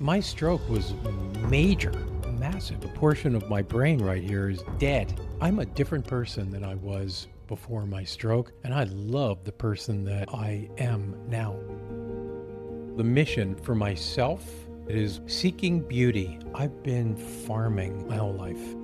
My stroke was major, massive. A portion of my brain right here is dead. I'm a different person than I was before my stroke, and I love the person that I am now. The mission for myself is seeking beauty. I've been farming my whole life.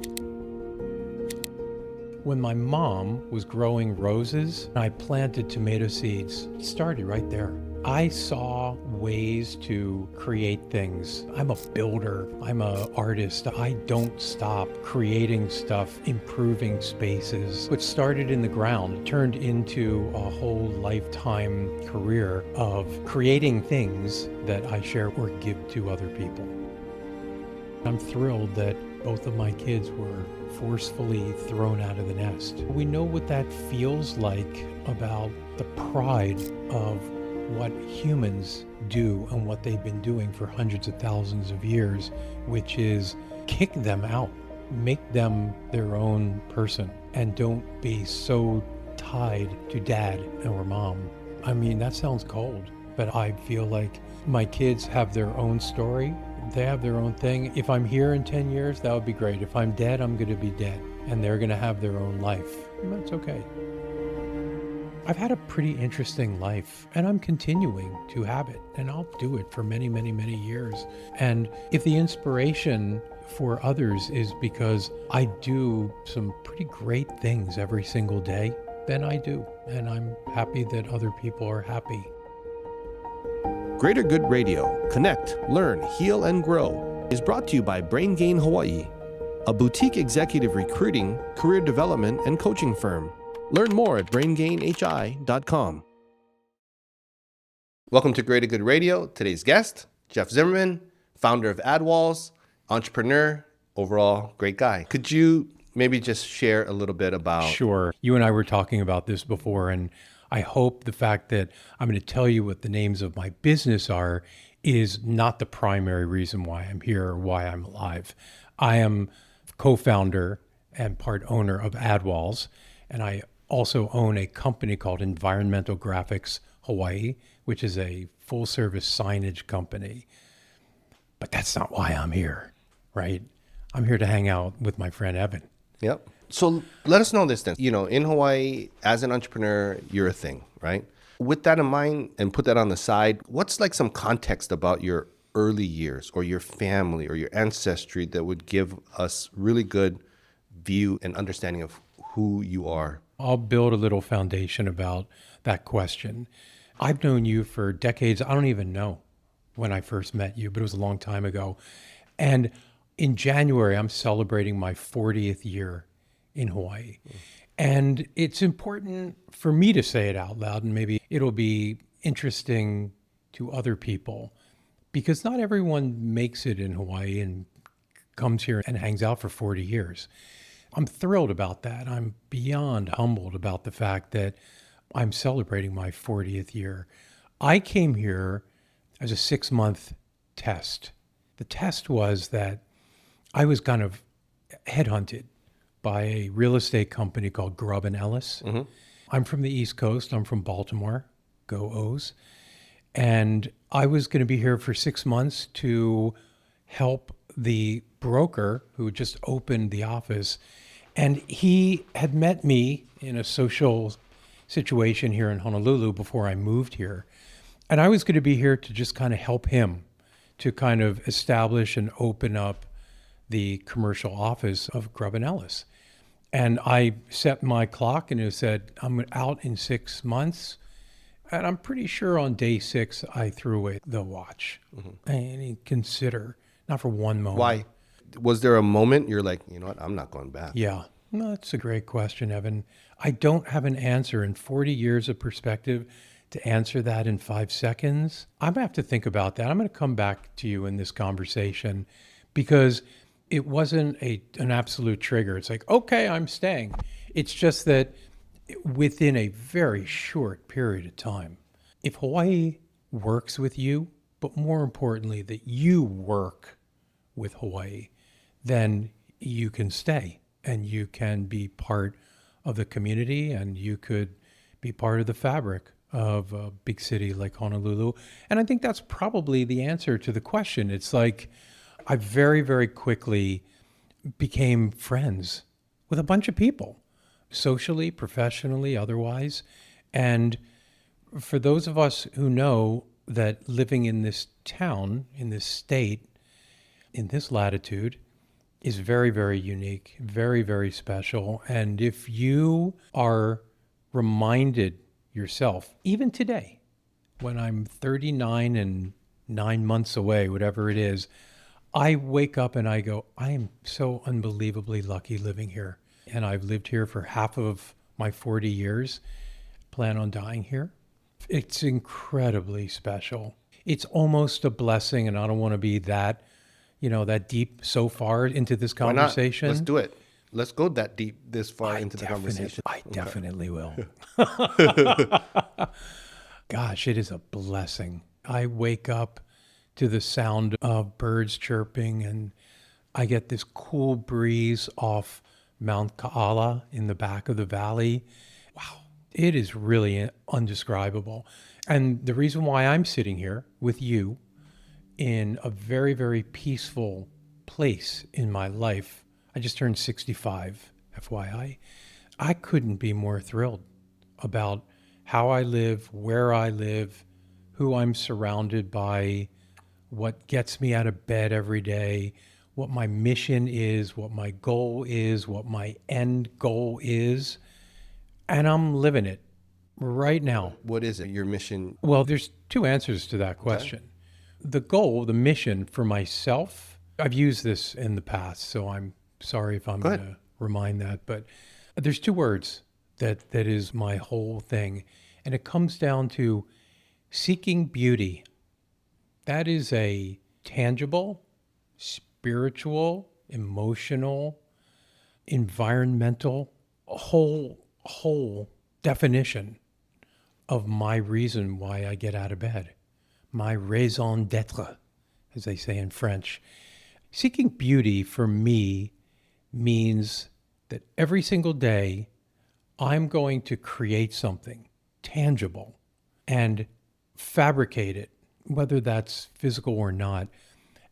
When my mom was growing roses, I planted tomato seeds. It started right there. I saw ways to create things. I'm a builder. I'm an artist. I don't stop creating stuff, improving spaces. What started in the ground turned into a whole lifetime career of creating things that I share or give to other people. I'm thrilled that both of my kids were forcefully thrown out of the nest. We know what that feels like about the pride of what humans do and what they've been doing for hundreds of thousands of years, which is kick them out, make them their own person, and don't be so tied to dad or mom. I mean, that sounds cold, but I feel like my kids have their own story. They have their own thing. If I'm here in 10 years, that would be great. If I'm dead, I'm going to be dead, and they're going to have their own life. And that's okay. I've had a pretty interesting life, and I'm continuing to have it, and I'll do it for many, many, many years. And if the inspiration for others is because I do some pretty great things every single day, then I do. And I'm happy that other people are happy. Greater Good Radio, connect, learn, heal, and grow, is brought to you by Brain Gain Hawaii, a boutique executive recruiting, career development, and coaching firm. Learn more at braingainhi.com. Welcome to Greater Good Radio. Today's guest, Jeff Zimmerman, founder of AdWalls, entrepreneur, overall great guy. Could you maybe just share a little bit about... Sure. You and I were talking about this before, and I hope the fact that I'm going to tell you what the names of my business are is not the primary reason why I'm here or why I'm alive. I am co-founder and part owner of AdWalls, and I also own a company called Environmental Graphics Hawaii, which is a full-service signage company. But that's not why I'm here, right? I'm here to hang out with my friend Evan. Yep. So let us know this then. You know, in Hawaii, as an entrepreneur, you're a thing, right? With that in mind and put that on the side, what's like some context about your early years or your family or your ancestry that would give us really good view and understanding of who you are? I'll build a little foundation about that question. I've known you for decades. I don't even know when I first met you, but it was a long time ago. And in January, I'm celebrating my 40th year in Hawaii. And it's important for me to say it out loud, and maybe it'll be interesting to other people, because not everyone makes it in Hawaii and comes here and hangs out for 40 years. I'm thrilled about that. I'm beyond humbled about the fact that I'm celebrating my 40th year. I came here as a 6-month test. The test was that I was kind of headhunted by a real estate company called Grubb & Ellis. Mm-hmm. I'm from the East Coast. I'm from Baltimore. Go O's. And I was going to be here for 6 months to help the broker who just opened the office. And he had met me in a social situation here in Honolulu before I moved here. And I was going to be here to just kind of help him to kind of establish and open up the commercial office of Grubb & Ellis. And I set my clock and it said, I'm out in 6 months. And I'm pretty sure on day 6, I threw away the watch. Mm-hmm. And I didn't consider, not for one moment. Why? Was there a moment you're like, you know what, I'm not going back? Yeah. No, that's a great question, Evan. I don't have an answer in 40 years of perspective to answer that in 5 seconds. I'm going to have to think about that. I'm going to come back to you in this conversation because it wasn't an absolute trigger. It's like, okay, I'm staying. It's just that within a very short period of time, if Hawaii works with you, but more importantly, that you work with Hawaii, then you can stay and you can be part of the community and you could be part of the fabric of a big city like Honolulu. And I think that's probably the answer to the question. It's like I very, very quickly became friends with a bunch of people, socially, professionally, otherwise. And for those of us who know that living in this town, in this state, in this latitude, is very, very unique, very, very special. And if you are reminded yourself, even today, when I'm 39 and 9 months away, whatever it is, I wake up and I go, I am so unbelievably lucky living here. And I've lived here for half of my 40 years, plan on dying here. It's incredibly special. It's almost a blessing, and I don't want to be that, that deep so far into this Why not? conversation. Let's do it. Let's go that deep this far into the conversation. I definitely will. Gosh, it is a blessing. I wake up to the sound of birds chirping, and I get this cool breeze off Mount Kaala in the back of the valley. Wow, it is really undescribable. And the reason why I'm sitting here with you in a very, very peaceful place in my life, I just turned 65, FYI. I couldn't be more thrilled about how I live, where I live, who I'm surrounded by, what gets me out of bed every day, what my mission is, what my goal is, what my end goal is. And I'm living it right now. What is it? Your mission? Well, there's two answers to that question. Okay. The goal, the mission for myself, I've used this in the past, so I'm sorry if I'm going to remind that, but there's two words that is my whole thing. And it comes down to seeking beauty. That is a tangible, spiritual, emotional, environmental, whole definition of my reason why I get out of bed. My raison d'etre, as they say in French. Seeking beauty for me means that every single day I'm going to create something tangible and fabricate it, whether that's physical or not,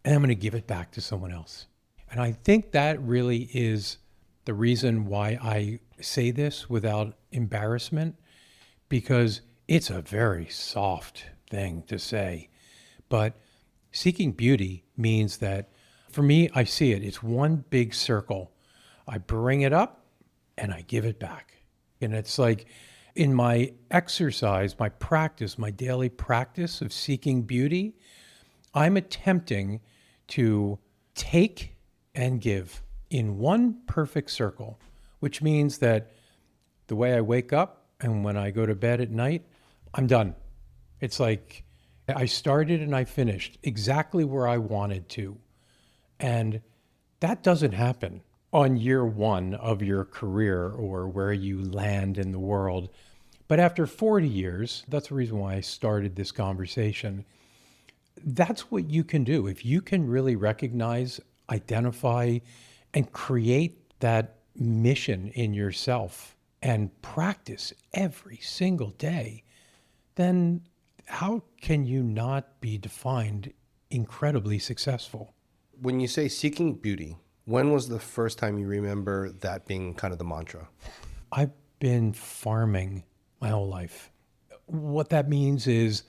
and I'm going to give it back to someone else. And I think that really is the reason why I say this without embarrassment, because it's a very soft thing to say. But seeking beauty means that, for me, I see it. It's one big circle. I bring it up and I give it back. And it's like in my exercise, my practice, my daily practice of seeking beauty, I'm attempting to take and give in one perfect circle, which means that the way I wake up and when I go to bed at night, I'm done. It's like I started and I finished exactly where I wanted to. And that doesn't happen on year one of your career or where you land in the world. But after 40 years, that's the reason why I started this conversation. That's what you can do. If you can really recognize, identify, and create that mission in yourself and practice every single day, then how can you not be defined incredibly successful? When you say seeking beauty, when was the first time you remember that being kind of the mantra? I've been farming my whole life. What that means is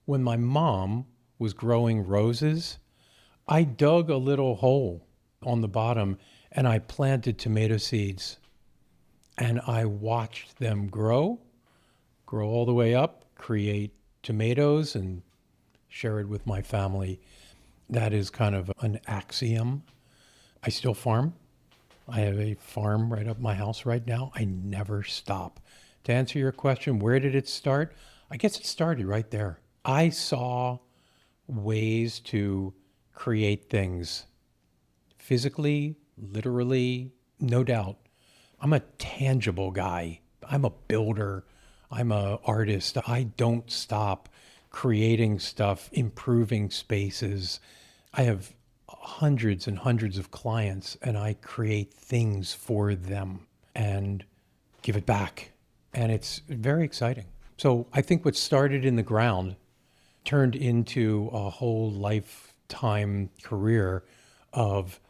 when my mom was growing roses, I dug a little hole on the bottom and I planted tomato seeds. And I watched them grow all the way up, create tomatoes, and share it with my family. That is kind of an axiom. I still farm. I have a farm right up my house right now. I never stop. To answer your question, where did it start? I guess it started right there. I saw ways to create things physically, literally, no doubt. I'm a tangible guy. I'm a builder. I'm an artist. I don't stop creating stuff, improving spaces. I have hundreds and hundreds of clients, and I create things for them and give it back. And it's very exciting. So I think what started in the ground turned into a whole lifetime career of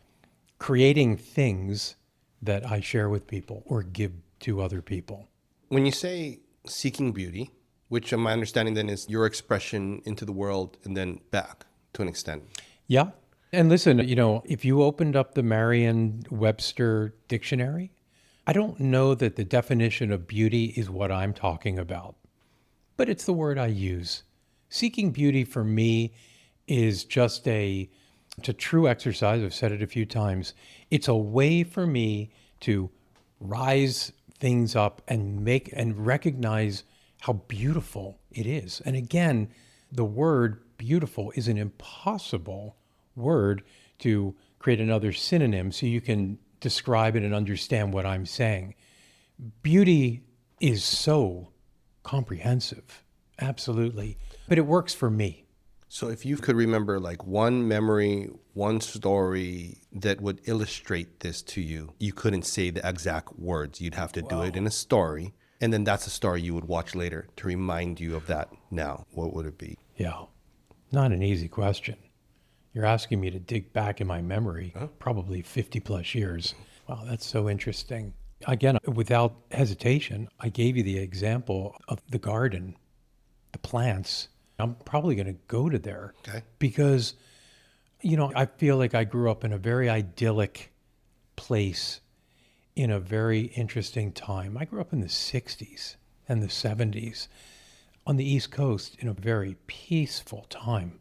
creating things that I share with people or give to other people. When you say seeking beauty, which my understanding then is your expression into the world and then back to an extent. Yeah. And listen, if you opened up the Merriam-Webster dictionary, I don't know that the definition of beauty is what I'm talking about, but it's the word I use. Seeking beauty for me is just it's a true exercise. I've said it a few times. It's a way for me to rise things up and make and recognize how beautiful it is. And again, the word beautiful is an impossible word to create another synonym so you can describe it and understand what I'm saying. Beauty is so comprehensive, absolutely, but it works for me. So if you could remember like one memory, one story that would illustrate this to you, you couldn't say the exact words. You'd have to do it in a story. And then that's a story you would watch later to remind you of that now. What would it be? Yeah, not an easy question. You're asking me to dig back in my memory, probably 50 plus years. Wow, that's so interesting. Again, without hesitation, I gave you the example of the garden, the plants. I'm probably going to go to there because, I feel like I grew up in a very idyllic place in a very interesting time. I grew up in the 60s and the 70s on the East Coast in a very peaceful time.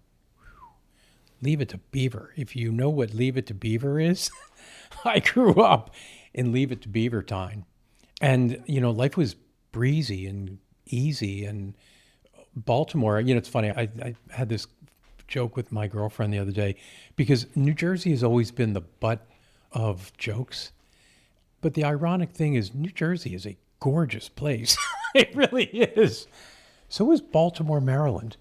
Leave It to Beaver. If you know what Leave It to Beaver is, I grew up in Leave It to Beaver time. And, life was breezy and easy. And Baltimore, it's funny. I had this joke with my girlfriend the other day because New Jersey has always been the butt of jokes. But the ironic thing is New Jersey is a gorgeous place. It really is. So is Baltimore, Maryland.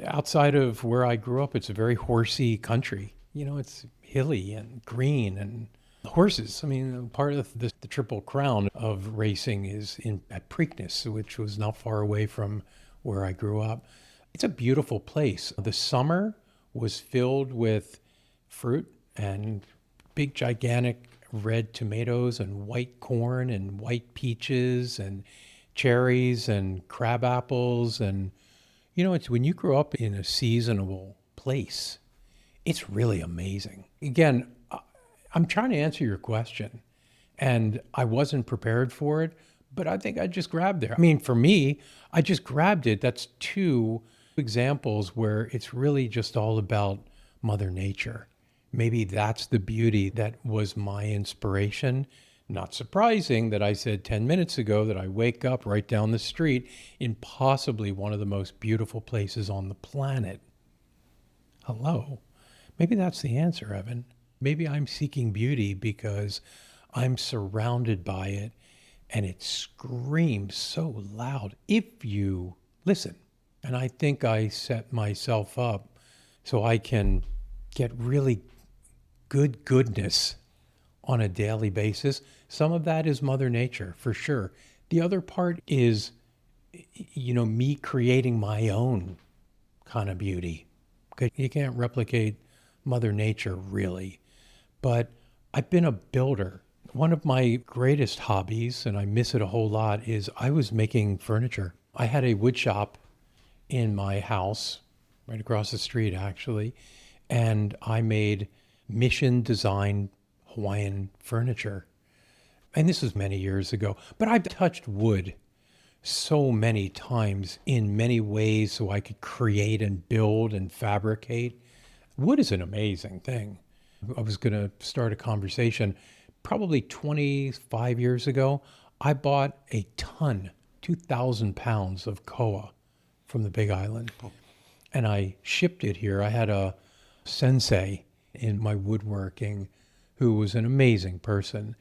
Outside of where I grew up, it's a very horsey country. It's hilly and green and horses. I mean, part of the triple crown of racing is at Preakness, which was not far away from where I grew up. It's a beautiful place. The summer was filled with fruit and big, gigantic red tomatoes and white corn and white peaches and cherries and crab apples. And, it's when you grow up in a seasonable place, it's really amazing. Again, I'm trying to answer your question and I wasn't prepared for it, but I think I just grabbed there. I mean, for me, I just grabbed it. That's two examples where it's really just all about Mother Nature. Maybe that's the beauty that was my inspiration. Not surprising that I said 10 minutes ago that I wake up right down the street in possibly one of the most beautiful places on the planet. Hello. Maybe that's the answer, Evan. Maybe I'm seeking beauty because I'm surrounded by it and it screams so loud if you listen. And I think I set myself up so I can get really good goodness on a daily basis. Some of that is Mother Nature, for sure. The other part is, me creating my own kind of beauty. Okay, you can't replicate Mother Nature, really. But I've been a builder. One of my greatest hobbies, and I miss it a whole lot, is I was making furniture. I had a wood shop in my house, right across the street, actually, and I made mission-designed Hawaiian furniture. And this was many years ago, but I've touched wood so many times in many ways so I could create and build and fabricate. Wood is an amazing thing. I was going to start a conversation. Probably 25 years ago, I bought a ton, 2,000 pounds of koa from the Big Island, and I shipped it here. I had a sensei in my woodworking who was an amazing person.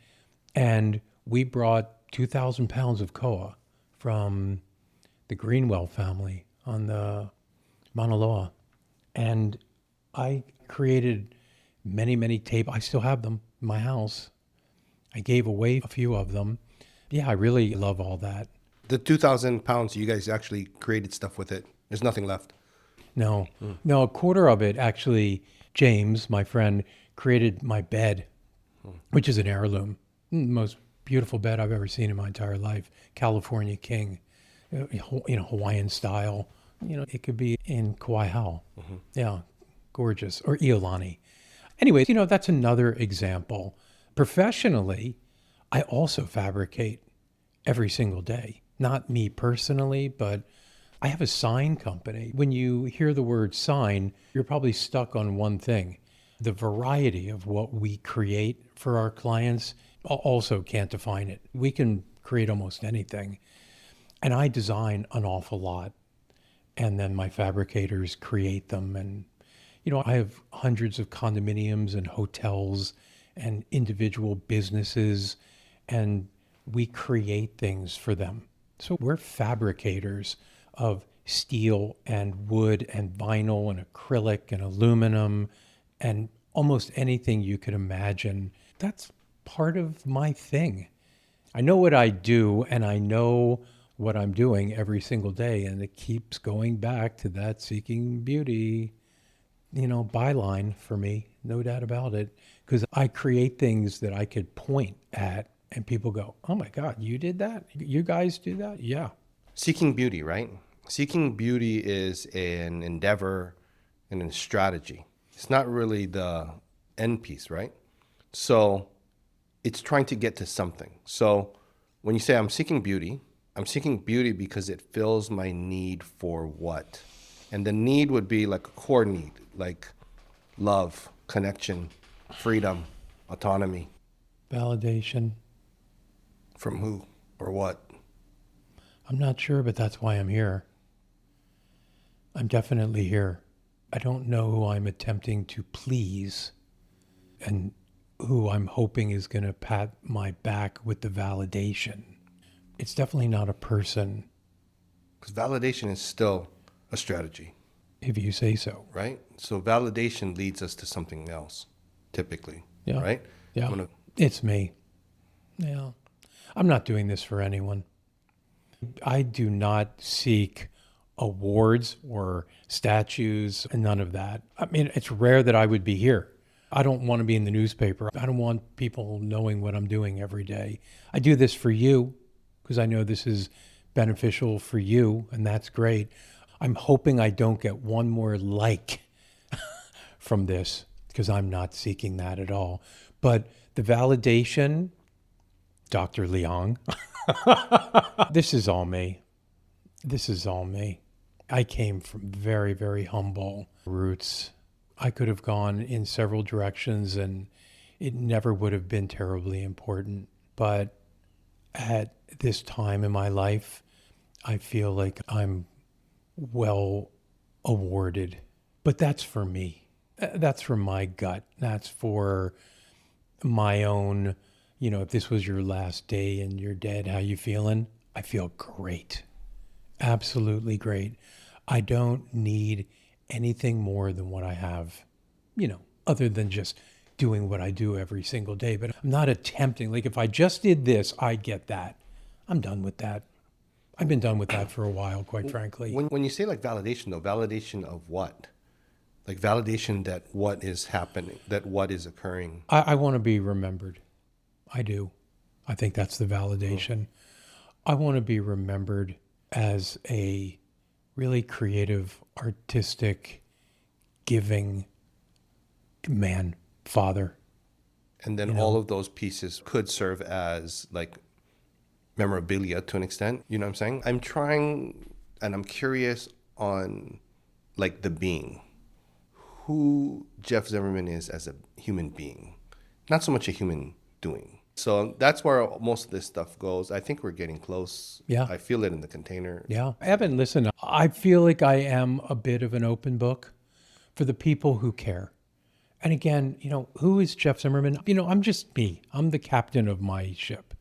And we brought 2,000 pounds of koa from the Greenwell family on the Mauna Loa. And I created many, many tape. I still have them in my house. I gave away a few of them. Yeah, I really love all that. The 2,000 pounds, you guys actually created stuff with it. There's nothing left. No, no, a quarter of it actually, James, my friend, created my bed, which is an heirloom. Most beautiful bed I've ever seen in my entire life. California King, Hawaiian style. It could be in Kauai. Yeah, gorgeous. Or Iolani. Anyways, that's another example. Professionally, I also fabricate every single day. Not me personally, but I have a sign company. When you hear the word sign, you're probably stuck on one thing. The variety of what we create for our clients also can't define it. We can create almost anything. And I design an awful lot. And then my fabricators create them. And, I have hundreds of condominiums and hotels and individual businesses, and we create things for them. So we're fabricators of steel and wood and vinyl and acrylic and aluminum and almost anything you could imagine. That's part of my thing. I know what I do, and I know what I'm doing every single day, and it keeps going back to that seeking beauty, byline for me, no doubt about it, because I create things that I could point at and people go, oh my God, you did that? You guys do that? Yeah. Seeking beauty, right? Seeking beauty is an endeavor and a strategy. It's not really the end piece, right? So it's trying to get to something. So when you say I'm seeking beauty because it fills my need for what? And the need would be like a core need, like love, connection, freedom, autonomy. Validation. From who or what? I'm not sure, but that's why I'm here. I'm definitely here. I don't know who I'm attempting to please and who I'm hoping is going to pat my back with the validation. It's definitely not a person. Because validation is still a strategy. If you say so. Right? So validation leads us to something else, typically. Yeah. Right? Yeah. It's me. Yeah. I'm not doing this for anyone. I do not seek awards or statues, none of that. I mean, it's rare that I would be here. I don't want to be in the newspaper. I don't want people knowing what I'm doing every day. I do this for you because I know this is beneficial for you, and that's great. I'm hoping I don't get one more like from this because I'm not seeking that at all. But the validation, Dr. Leong, this is all me. This is all me. I came from very, very humble roots. I could have gone in several directions and it never would have been terribly important. But at this time in my life, I feel like I'm well awarded. But that's for me. That's for my gut. That's for my own, if this was your last day and you're dead, how you feeling? I feel great. Absolutely great. I don't need anything more than what I have, other than just doing what I do every single day. But I'm not attempting, like if I just did this, I'd get that. I'm done with that. I've been done with that for a while, quite frankly. When you say like validation, though, validation of what? Like validation that what is happening, that what is occurring. I want to be remembered. I do. I think that's the validation. I want to be remembered as a really creative, artistic, giving man, father. And then all of those pieces could serve as like memorabilia to an extent. You know what I'm saying? I'm trying and I'm curious on like the being. Who Jeff Zimmerman is as a human being. Not so much a human doing. So that's where most of this stuff goes. I think we're getting close. Yeah. I feel it in the container. Yeah. Evan, listen, I feel like I am a bit of an open book for the people who care. And again, who is Jeff Zimmerman? I'm just me. I'm the captain of my ship.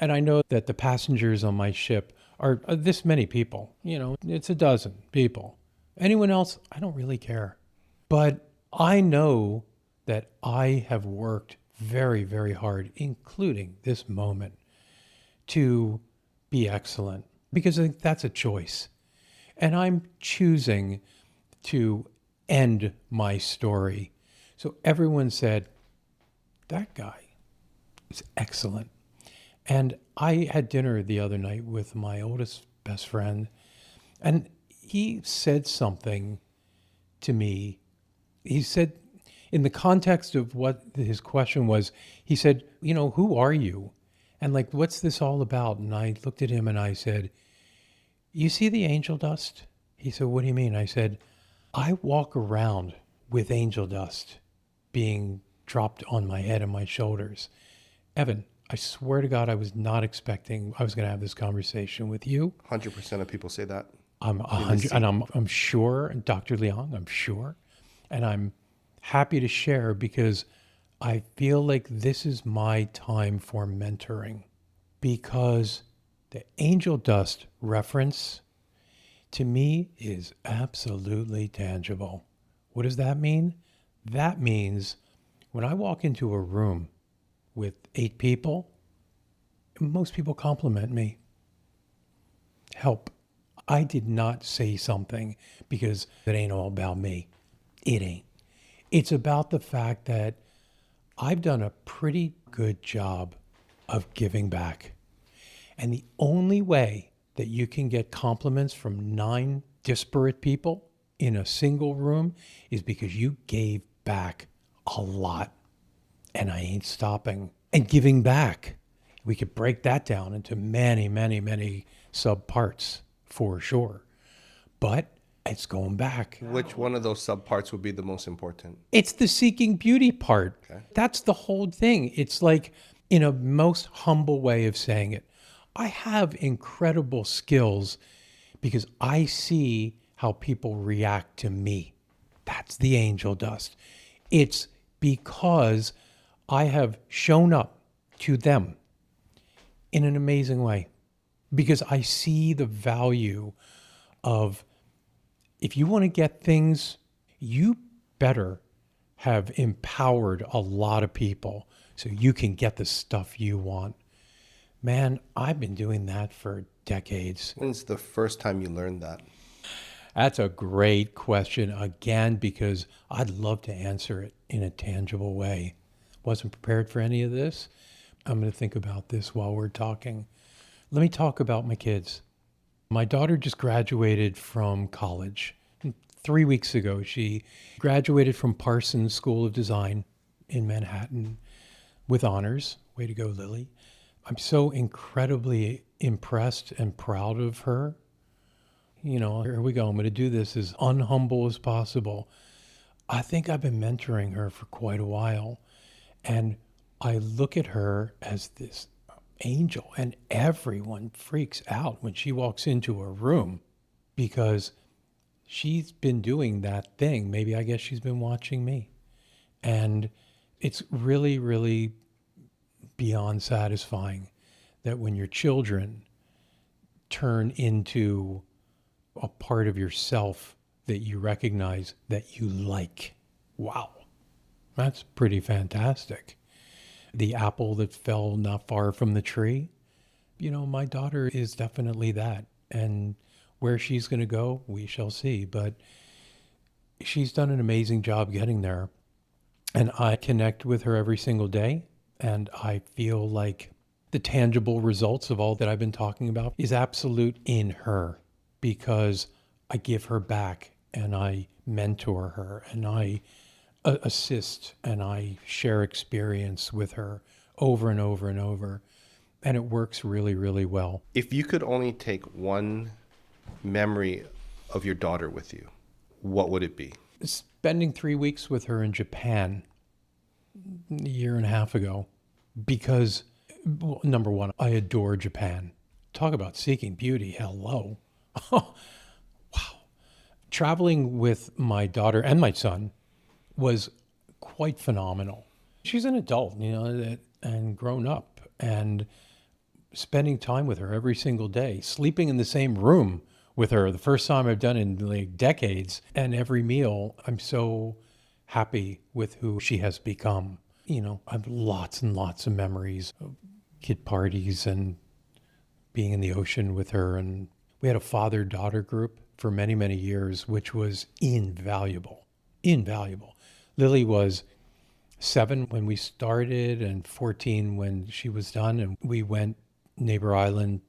And I know that the passengers on my ship are this many people. It's a dozen people. Anyone else, I don't really care. But I know that I have worked very, very hard, including this moment, to be excellent. because I think that's a choice. And I'm choosing to end my story. So everyone said, that guy is excellent. And I had dinner the other night with my oldest best friend, and he said something to me. He said, in the context of what his question was, he said, who are you? And like, what's this all about? And I looked at him and I said, you see the angel dust? He said, what do you mean? I said, I walk around with angel dust being dropped on my head and my shoulders. Evan, I swear to God, I was not expecting I was going to have this conversation with you. 100% of people say that. I'm 100, and I'm sure, Dr. Leong, I'm sure, and I'm happy to share because I feel like this is my time for mentoring, because the angel dust reference to me is absolutely tangible. What does that mean? That means when I walk into a room with 8 people, most people compliment me. Help. I did not say something because it ain't all about me. It ain't. It's about the fact that I've done a pretty good job of giving back. And the only way that you can get compliments from 9 disparate people in a single room is because you gave back a lot. And I ain't stopping. And giving back, we could break that down into many, many, many sub parts for sure. But it's going back. Which one of those subparts would be the most important? It's the seeking beauty part. Okay. That's the whole thing. It's like, in a most humble way of saying it, I have incredible skills because I see how people react to me. That's the angel dust. It's because I have shown up to them in an amazing way, because I see the value of, if you want to get things, you better have empowered a lot of people so you can get the stuff you want. Man, I've been doing that for decades. When's the first time you learned that? That's a great question, again, because I'd love to answer it in a tangible way. Wasn't prepared for any of this. I'm going to think about this while we're talking. Let me talk about my kids. My daughter just graduated from college. 3 weeks ago, she graduated from Parsons School of Design in Manhattan with honors. Way to go, Lily. I'm so incredibly impressed and proud of her. Here we go. I'm going to do this as unhumble as possible. I think I've been mentoring her for quite a while. And I look at her as this angel, and everyone freaks out when she walks into a room because she's been doing that thing. Maybe I guess she's been watching me. And it's really, really beyond satisfying that when your children turn into a part of yourself that you recognize that you like. Wow. That's pretty fantastic. The apple that fell not far from the tree. My daughter is definitely that. And where she's going to go, we shall see. But she's done an amazing job getting there. And I connect with her every single day. And I feel like the tangible results of all that I've been talking about is absolute in her, because I give her back and I mentor her and I assist and I share experience with her over and over and over. And it works really, really well. If you could only take one memory of your daughter with you, what would it be? Spending 3 weeks with her in Japan a year and a half ago, because, well, number one, I adore Japan. Talk about seeking beauty. Hello. Wow. Traveling with my daughter and my son was quite phenomenal. She's an adult, and grown up, and spending time with her every single day, sleeping in the same room with her, the first time I've done in like decades, and every meal, I'm so happy with who she has become. I have lots and lots of memories of kid parties and being in the ocean with her. And we had a father-daughter group for many, many years, which was invaluable, invaluable. Lily was 7 when we started and 14 when she was done. And we went Neighbor Island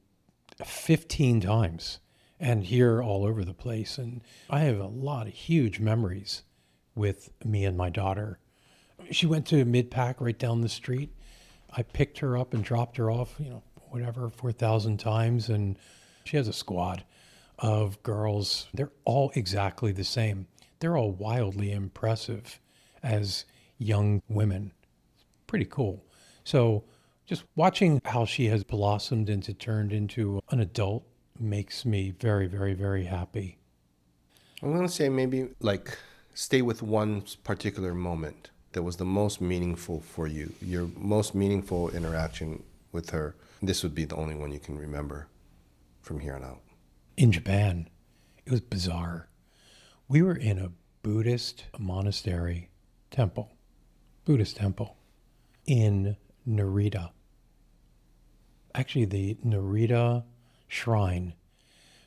15 times and here all over the place. And I have a lot of huge memories with me and my daughter. She went to Mid-Pac right down the street. I picked her up and dropped her off, 4,000 times. And she has a squad of girls. They're all exactly the same. They're all wildly impressive as young women. Pretty cool. So just watching how she has blossomed and turned into an adult makes me very, very, very happy. I'm going to say maybe like stay with one particular moment that was the most meaningful for you, your most meaningful interaction with her. This would be the only one you can remember from here on out. In Japan, it was bizarre. We were in a Buddhist monastery temple, Buddhist temple in Narita. Actually, the Narita shrine,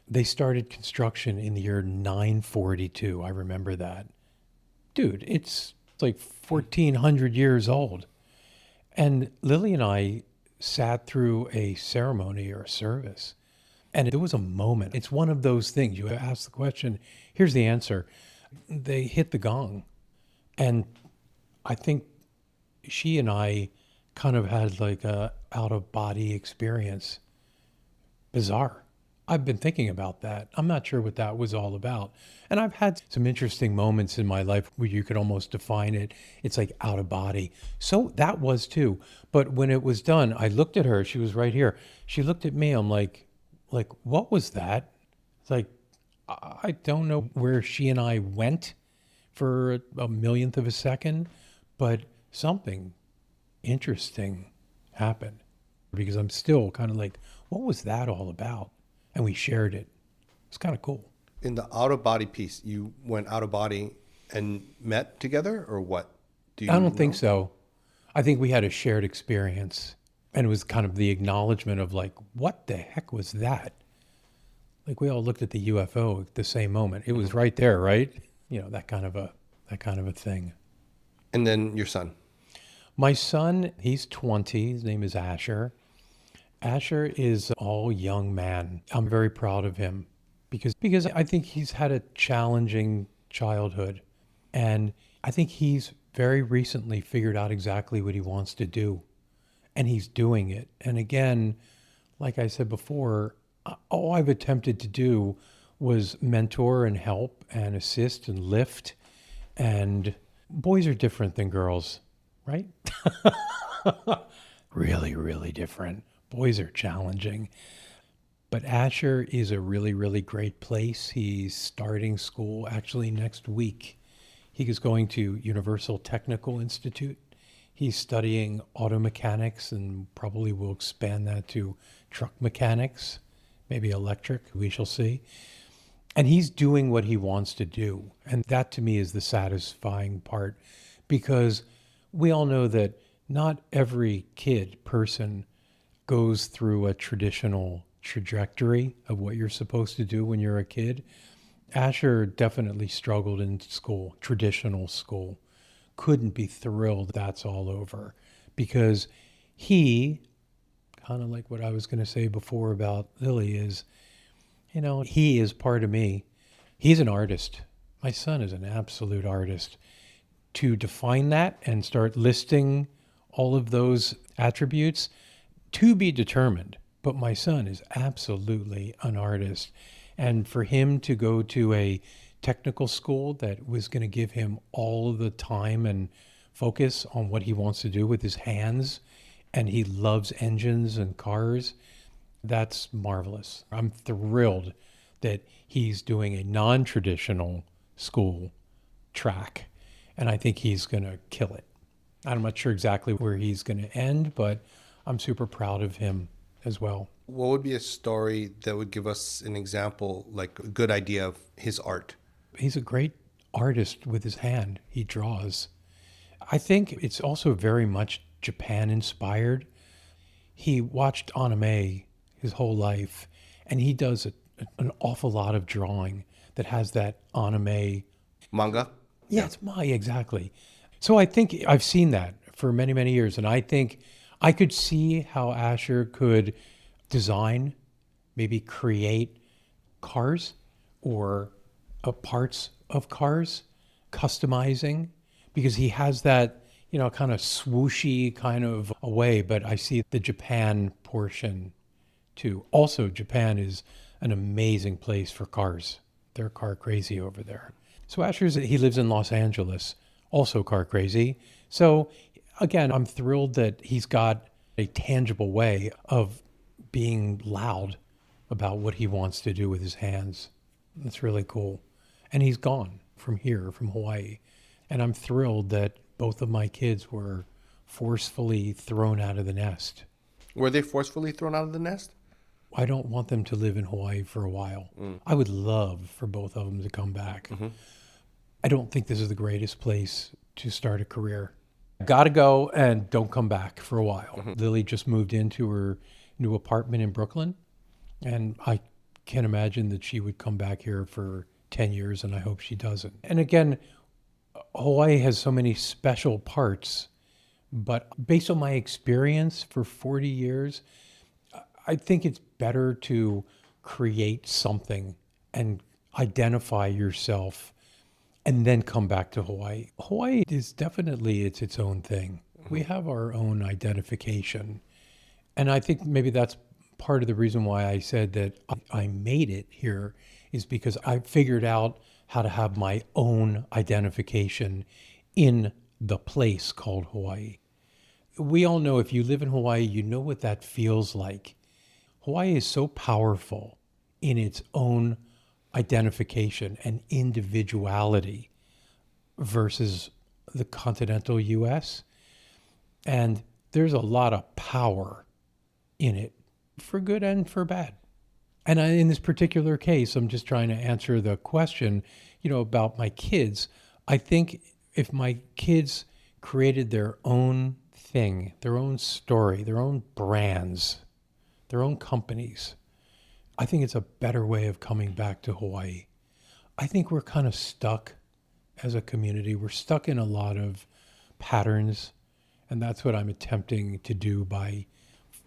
they started construction in the year 942. I remember that. Dude, it's like 1,400 years old. And Lily and I sat through a ceremony or a service, and there was a moment. It's one of those things. You ask the question, here's the answer. They hit the gong. And I think she and I kind of had like a out-of-body experience. Bizarre. I've been thinking about that. I'm not sure what that was all about. And I've had some interesting moments in my life where you could almost define it. It's like out of body. So that was too. But when it was done, I looked at her. She was right here. She looked at me. I'm like, what was that? It's like, I don't know where she and I went for a millionth of a second, but something interesting happened because I'm still kind of like, what was that all about? And we shared it. It's kind of cool. In the out of body piece, you went out of body and met together, or what? Do you I don't think so. I think we had a shared experience, and it was kind of the acknowledgement of like, what the heck was that? Like we all looked at the UFO at the same moment. It was right there, right? That kind of a thing. And then your son. My son, he's 20. His name is Asher. Asher is all young man. I'm very proud of him because I think he's had a challenging childhood. And I think he's very recently figured out exactly what he wants to do. And he's doing it. And again, like I said before, all I've attempted to do was mentor and help and assist and lift. And boys are different than girls, right? Really, really different. Boys are challenging. But Asher is a really, really great place. He's starting school actually next week. He is going to Universal Technical Institute. He's studying auto mechanics and probably will expand that to truck mechanics, maybe electric, we shall see. And he's doing what he wants to do. And that to me is the satisfying part because we all know that not every person goes through a traditional trajectory of what you're supposed to do when you're a kid. Asher definitely struggled in school, traditional school. Couldn't be thrilled that's all over because he, kind of like what I was going to say before about Lily is, he is part of me. He's an artist. My son is an absolute artist. To define that and start listing all of those attributes, to be determined, but my son is absolutely an artist. And for him to go to a technical school that was going to give him all of the time and focus on what he wants to do with his hands, and he loves engines and cars, that's marvelous. I'm thrilled that he's doing a non-traditional school track, and I think he's going to kill it. I'm not sure exactly where he's going to end, but I'm super proud of him as well. What would be a story that would give us an example, like a good idea of his art? He's a great artist with his hand. He draws. I think it's also very much Japan inspired. He watched anime his whole life. And he does an awful lot of drawing that has that anime. Manga? Yeah, it's Maya, exactly. So I think I've seen that for many, many years. And I think I could see how Asher could design, maybe create cars or parts of cars, customizing, because he has that, kind of swooshy kind of a way. But I see the Japan portion too. Also, Japan is an amazing place for cars. They're car crazy over there. So he lives in Los Angeles, also car crazy. So again, I'm thrilled that he's got a tangible way of being loud about what he wants to do with his hands. That's really cool. And he's gone from here, from Hawaii. And I'm thrilled that both of my kids were forcefully thrown out of the nest. Were they forcefully thrown out of the nest? I don't want them to live in Hawaii for a while. I would love for both of them to come back. I don't think this is the greatest place to start a career. Got to go and don't come back for a while. Lily just moved into her new apartment in Brooklyn, and I can't imagine that she would come back here for 10 years, and I hope she doesn't. And again, Hawaii has so many special parts, but based on my experience for 40 years, I think it's better to create something and identify yourself and then come back to Hawaii. Hawaii is definitely its own thing. We have our own identification. And I think maybe that's part of the reason why I said that I made it here, is because I figured out how to have my own identification in the place called Hawaii. We all know, if you live in Hawaii, you know what that feels like. Hawaii is so powerful in its own identification and individuality versus the continental U.S. And there's a lot of power in it, for good and for bad. And in this particular case, I'm just trying to answer the question, about my kids. I think if my kids created their own thing, their own story, their own brands, their own companies, I think it's a better way of coming back to Hawaii. I think we're kind of stuck as a community. We're stuck in a lot of patterns, and that's what I'm attempting to do by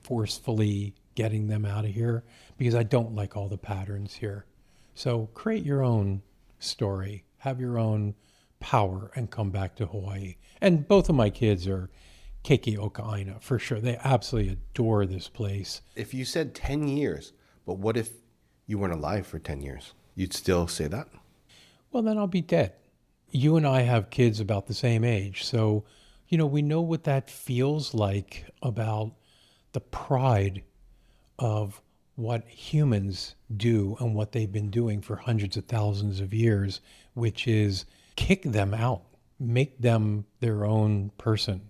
forcefully getting them out of here, because I don't like all the patterns here. So create your own story, have your own power, and come back to Hawaii. And both of my kids are keiki o ka aina, for sure. They absolutely adore this place. If you said 10 years, but what if you weren't alive for 10 years? You'd still say that? Well, then I'll be dead. You and I have kids about the same age. So, we know what that feels like, about the pride of what humans do and what they've been doing for hundreds of thousands of years, which is kick them out, make them their own person,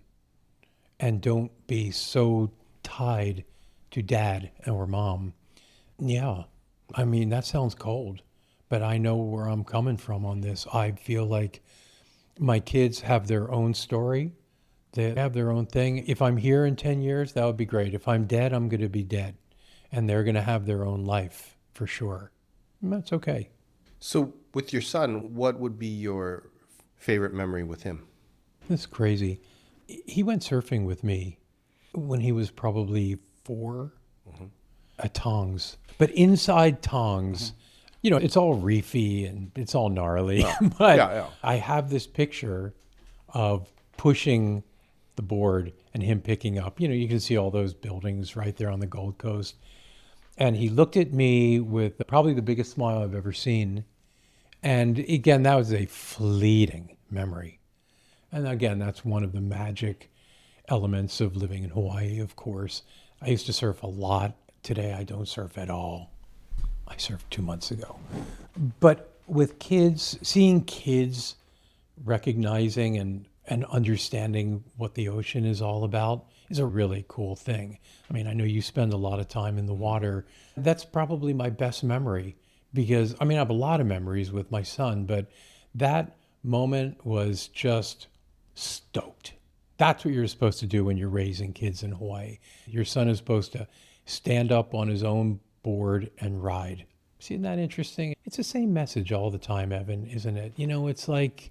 and don't be so tied to dad or mom. Yeah, I mean, that sounds cold, but I know where I'm coming from on this. I feel like my kids have their own story. They have their own thing. If I'm here in 10 years, that would be great. If I'm dead, I'm going to be dead. And they're going to have their own life, for sure. And that's okay. So with your son, what would be your favorite memory with him? That's crazy. He went surfing with me when he was probably 4 at Tongs. But inside Tongs, it's all reefy and it's all gnarly. But I have this picture of pushing the board and him picking up. You can see all those buildings right there on the Gold Coast. And he looked at me with probably the biggest smile I've ever seen. And again, that was a fleeting memory. And again, that's one of the magic elements of living in Hawaii, of course. I used to surf a lot. Today, I don't surf at all. I surfed 2 months ago. But with kids, seeing kids recognizing and understanding what the ocean is all about is a really cool thing. I mean, I know you spend a lot of time in the water. That's probably my best memory, because, I have a lot of memories with my son, but that moment was just stoked. That's what you're supposed to do when you're raising kids in Hawaii. Your son is supposed to stand up on his own board and ride. Isn't that interesting? It's the same message all the time, Evan, isn't it? It's like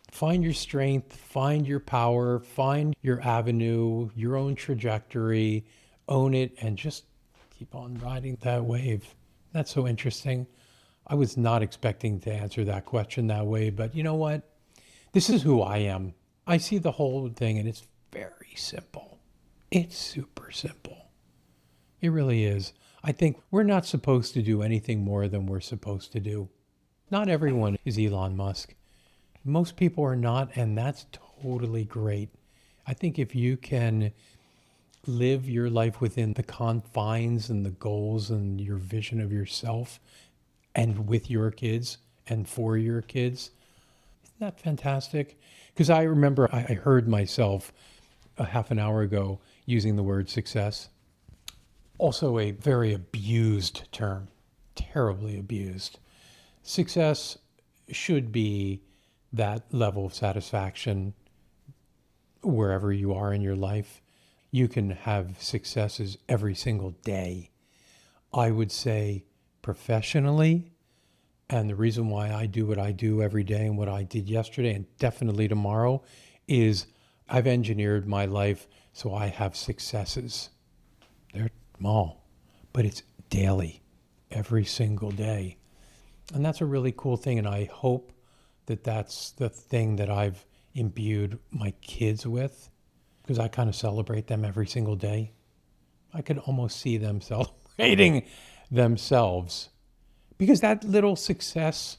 find your strength, find your power, find your avenue, your own trajectory, own it, and just keep on riding that wave. That's so interesting. I was not expecting to answer that question that way, but you know what? This is who I am. I see the whole thing and it's very simple. It's super simple. It really is. I think we're not supposed to do anything more than we're supposed to do. Not everyone is Elon Musk. Most people are not, and that's totally great. I think if you can live your life within the confines and the goals and your vision of yourself and with your kids and for your kids, isn't that fantastic? Because I remember I heard myself a half an hour ago using the word success. Also a very abused term, terribly abused. Success should be that level of satisfaction wherever you are in your life. You can have successes every single day. I would say professionally, and the reason why I do what I do every day and what I did yesterday and definitely tomorrow is I've engineered my life so I have successes. They're small, but it's daily, every single day. And that's a really cool thing. And I hope that that's the thing that I've imbued my kids with, because I kind of celebrate them every single day. I could almost see them celebrating themselves because that little success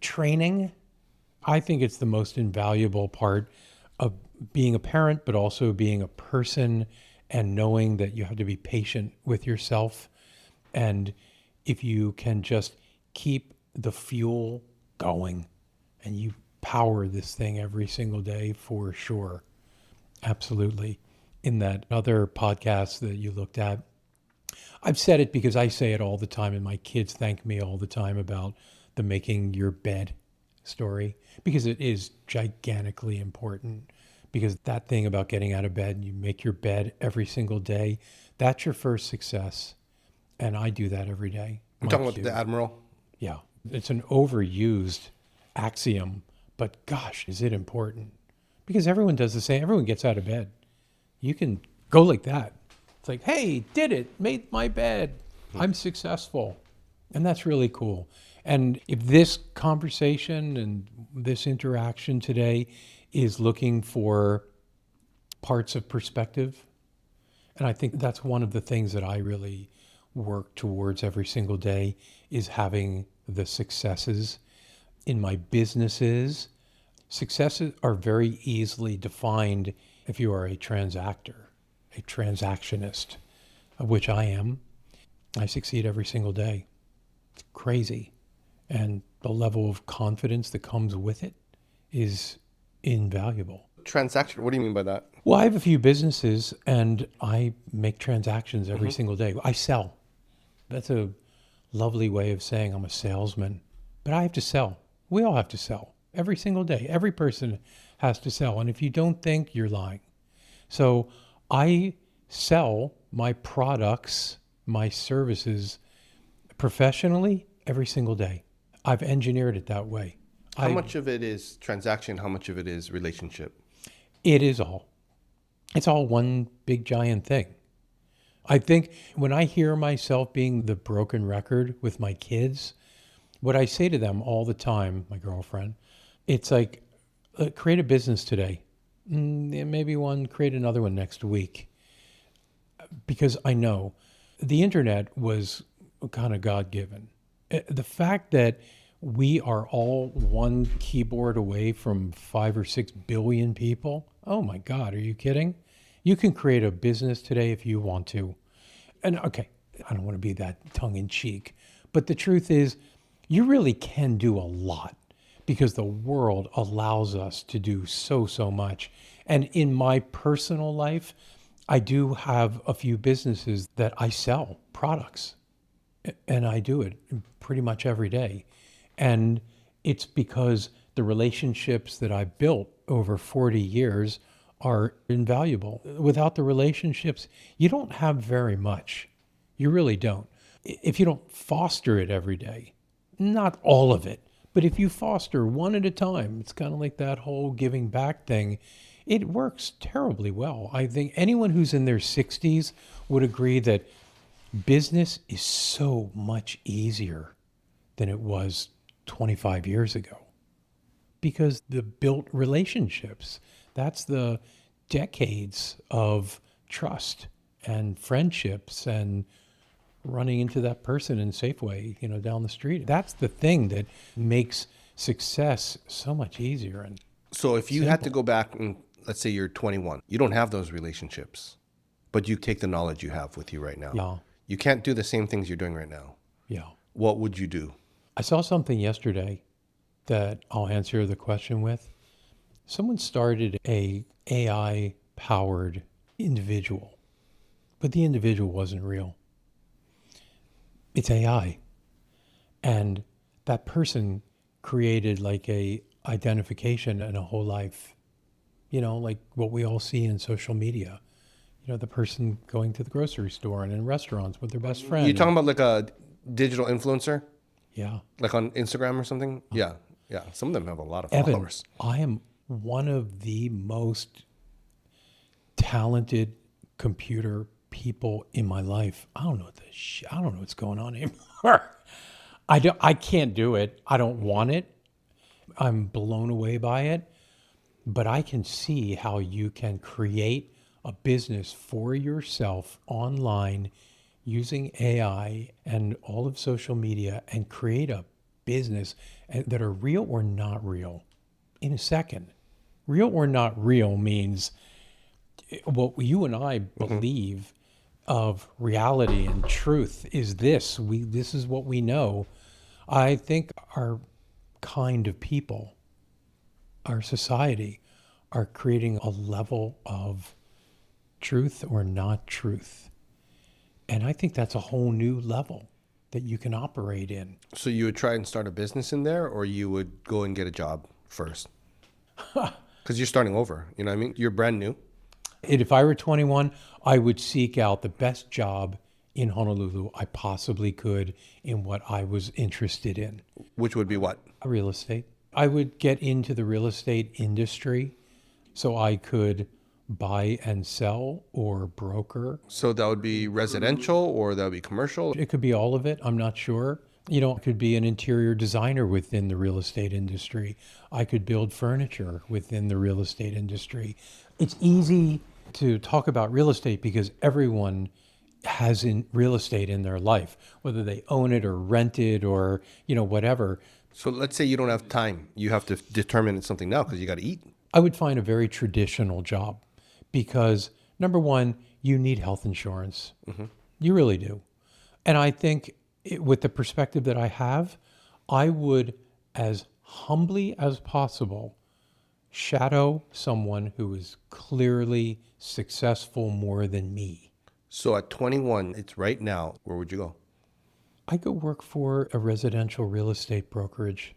training, I think it's the most invaluable part of being a parent, but also being a person and knowing that you have to be patient with yourself. And if you can just keep the fuel going and you power this thing every single day for sure. Absolutely. In that other podcast that you looked at, I've said it because I say it all the time and my kids thank me all the time about the making your bed story because it is gigantically important. Because that thing about getting out of bed, you make your bed every single day, that's your first success. And I do that every day. I'm talking about the Admiral. Yeah. It's an overused axiom, but gosh, is it important? Because everyone does the same. Everyone gets out of bed. You can go like that. It's like, hey, did it, made my bed. I'm successful. And that's really cool. And if this conversation and this interaction today is looking for parts of perspective, and I think that's one of the things that I really work towards every single day is having the successes in my businesses. Successes are very easily defined if you are a transactor, a transactionist, of which I am. I succeed every single day. It's crazy. And the level of confidence that comes with it is invaluable. Transaction, what do you mean by that? Well, I have a few businesses and I make transactions every single day. I sell. That's a lovely way of saying I'm a salesman, but I have to sell. We all have to sell every single day. Every person has to sell. And if you don't think, you're lying. So I sell my products, my services professionally every single day. I've engineered it that way. How much of it is transaction? How much of it is relationship? It is all. It's all one big giant thing. I think when I hear myself being the broken record with my kids, what I say to them all the time, my girlfriend, it's like, create a business today. Maybe create another one next week. Because I know the internet was kind of God-given. The fact that we are all one keyboard away from 5 or 6 billion people. Oh my God, are you kidding? You can create a business today if you want to. And okay, I don't want to be that tongue in cheek, but the truth is you really can do a lot because the world allows us to do so much. And in my personal life, I do have a few businesses that I sell products, and I do it pretty much every day. And it's because the relationships that I've built over 40 years are invaluable. Without the relationships, you don't have very much. You really don't. If you don't foster it every day, not all of it, but if you foster one at a time, it's kind of like that whole giving back thing. It works terribly well. I think anyone who's in their 60s would agree that business is so much easier than it was 25 years ago because the built relationships, that's the decades of trust and friendships and running into that person in Safeway, down the street. That's the thing that makes success so much easier. And So if you had to go back and let's say you're 21, you don't have those relationships, but you take the knowledge you have with you right now. yeah, You can't do the same things you're doing right now. yeah. What would you do? I saw something yesterday that I'll answer the question with. Someone started a AI powered individual, but the individual wasn't real. It's AI. And that person created like a identification and a whole life, like what we all see in social media. The person going to the grocery store and in restaurants with their best friend. You talking about like a digital influencer, Yeah. like on Instagram or something? Yeah, yeah. Some of them have a lot of Evan, followers. I am one of the most talented computer people in my life. I don't know I don't know what's going on anymore. I can't do it. I don't want it. I'm blown away by it, but I can see how you can create a business for yourself online using AI and all of social media and create a business that are real or not real in a second. Real or not real means what you and I believe of reality and truth is this. This is what we know. I think our kind of people, our society, are creating a level of truth or not truth. And I think that's a whole new level that you can operate in. So you would try and start a business in there, or you would go and get a job first? Because you're starting over. You know what I mean? You're brand new. And if I were 21, I would seek out the best job in Honolulu I possibly could in what I was interested in. Which would be what? Real estate. I would get into the real estate industry so I could buy and sell or broker. So that would be residential or that would be commercial? It could be all of it. I'm not sure. It could be an interior designer within the real estate industry. I could build furniture within the real estate industry. It's easy to talk about real estate because everyone has in real estate in their life, whether they own it or rent it or, whatever. So let's say you don't have time. You have to determine it's something now because you got to eat. I would find a very traditional job because number one, you need health insurance. You really do. And I think with the perspective that I have, I would, as humbly as possible, shadow someone who is clearly successful more than me. So at 21, it's right now. Where would you go? I go work for a residential real estate brokerage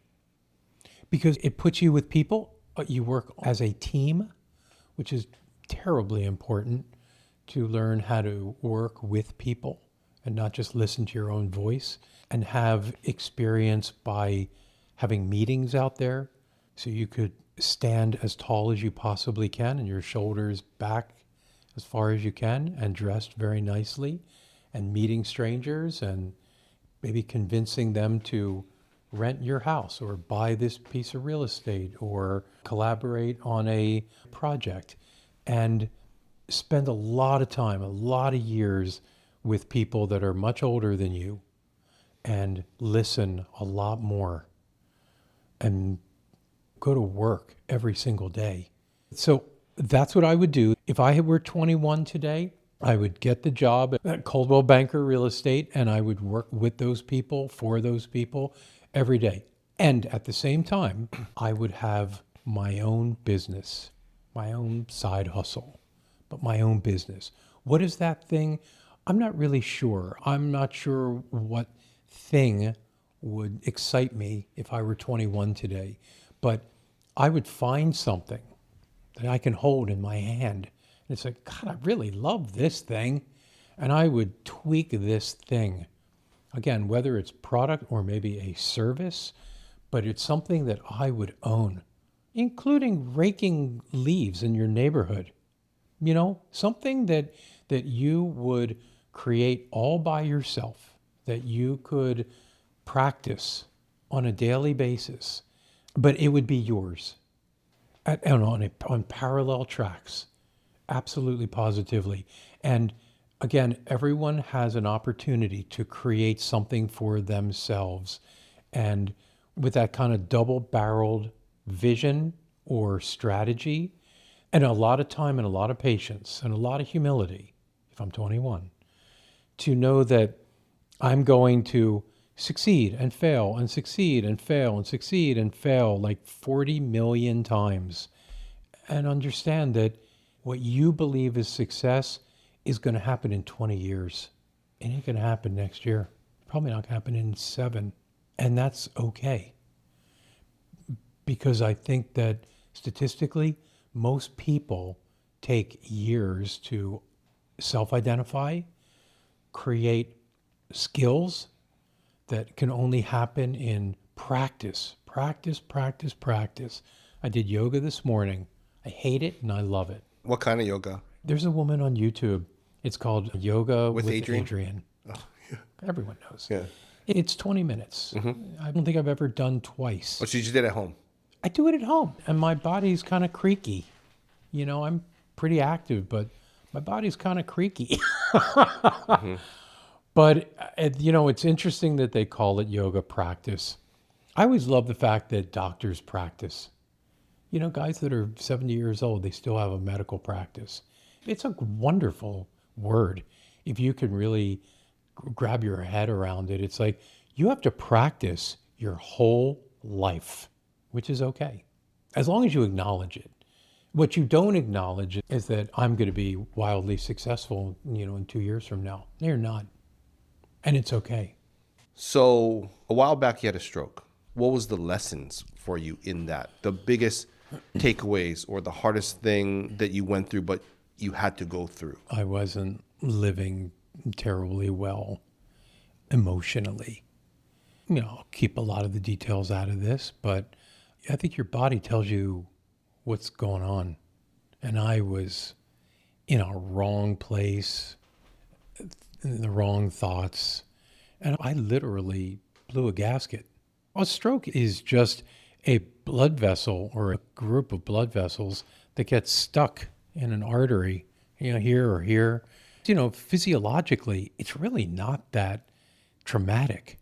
because it puts you with people. You work as a team, which is terribly important to learn how to work with people and not just listen to your own voice and have experience by having meetings out there so you could stand as tall as you possibly can and your shoulders back as far as you can and dressed very nicely and meeting strangers and maybe convincing them to rent your house or buy this piece of real estate or collaborate on a project and spend a lot of time, a lot of years with people that are much older than you and listen a lot more and go to work every single day. So that's what I would do. If I were 21 today, I would get the job at Coldwell Banker Real Estate and I would work with those people, for those people every day. And at the same time, I would have my own business, my own side hustle, but my own business. What is that thing? I'm not really sure. I'm not sure what thing would excite me if I were 21 today, but I would find something that I can hold in my hand. And it's like, God, I really love this thing. And I would tweak this thing. Again, whether it's product or maybe a service, but it's something that I would own, including raking leaves in your neighborhood. You know, something that you would create all by yourself, that you could practice on a daily basis, but it would be yours on parallel tracks, absolutely positively. And again, everyone has an opportunity to create something for themselves. And with that kind of double-barreled vision or strategy, and a lot of time and a lot of patience and a lot of humility, if I'm 21, to know that I'm going to succeed and fail and succeed and fail and succeed and fail like 40 million times, and understand that what you believe is success is going to happen in 20 years. It ain't going to happen next year. Probably not going to happen in 7. And that's okay. Because I think that statistically, most people take years to self-identify, create skills that can only happen in practice, practice, practice, practice. I did yoga this morning. I hate it and I love it. What kind of yoga? There's a woman on YouTube. It's called Yoga with Adriene? Oh, yeah. Everyone knows. Yeah. It's 20 minutes. I don't think I've ever done twice. Oh, so you just did it at home? I do it at home, and my body's kind of creaky. You know, I'm pretty active, but my body's kind of creaky. But, you know, it's interesting that they call it yoga practice. I always love the fact that doctors practice. You know, guys that are 70 years old, they still have a medical practice. It's a wonderful word. If you can really grab your head around it, it's like you have to practice your whole life, which is okay, as long as you acknowledge it. What you don't acknowledge is that I'm going to be wildly successful, you know, in 2 years from now. No, you're not. And it's okay. So a while back, you had a stroke. What was the lessons for you in that? The biggest takeaways or the hardest thing that you went through, but you had to go through? I wasn't living terribly well emotionally. You know, I'll keep a lot of the details out of this, but I think your body tells you what's going on. And I was in a wrong place, in the wrong thoughts, and I literally blew a gasket. A stroke is just a blood vessel or a group of blood vessels that gets stuck in an artery, you know, here or here. You know, physiologically, it's really not that traumatic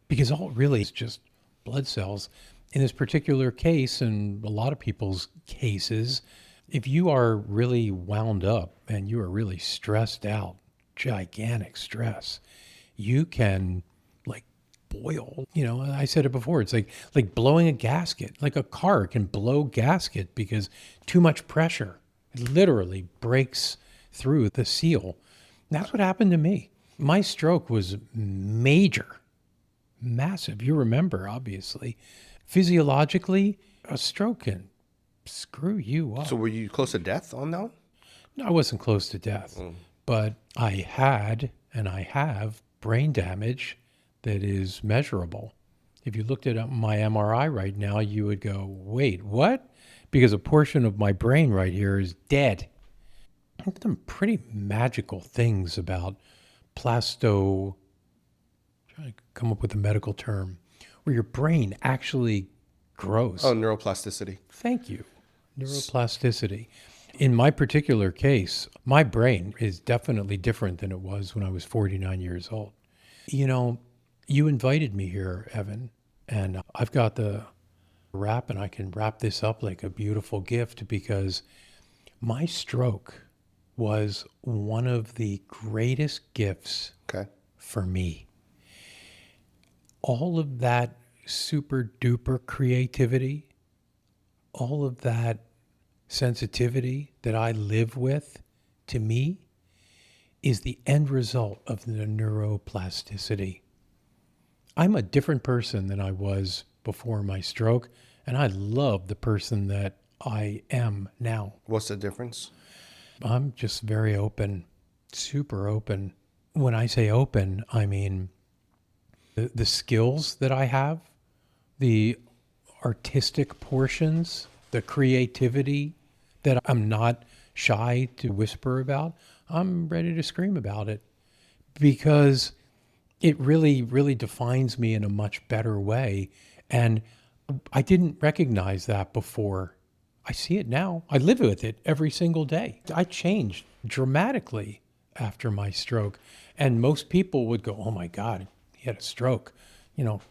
because all it really is just blood cells. In this particular case, and a lot of people's cases, if you are really wound up and you are really stressed out, gigantic stress, you can like boil. You know, I said it before, it's like blowing a gasket. Like a car can blow gasket because too much pressure. It literally breaks through the seal. And that's what happened to me. My stroke was major, massive. You remember, obviously. Physiologically, a stroke can screw you up. So were you close to death on that? No, I wasn't close to death, but I had and I have brain damage that is measurable. If you looked at my MRI right now, you would go, wait, what? Because a portion of my brain right here is dead. Some pretty magical things about trying to come up with a medical term, where your brain actually grows. Oh, neuroplasticity. Thank you. Neuroplasticity. In my particular case, my brain is definitely different than it was when I was 49 years old. You know, you invited me here, Evan, and I've got the wrap, and I can wrap this up like a beautiful gift because my stroke was one of the greatest gifts for me. All of that super duper creativity, all of that sensitivity that I live with, to me, is the end result of the neuroplasticity. I'm a different person than I was before my stroke, and I love the person that I am now. What's the difference? I'm just very open, super open. When I say open, I mean the skills that I have, the artistic portions, the creativity that I'm not shy to whisper about. I'm ready to scream about it because it really, really defines me in a much better way. And I didn't recognize that before. I see it now. I live with it every single day. I changed dramatically after my stroke. And most people would go, oh my God, he had a stroke. You know,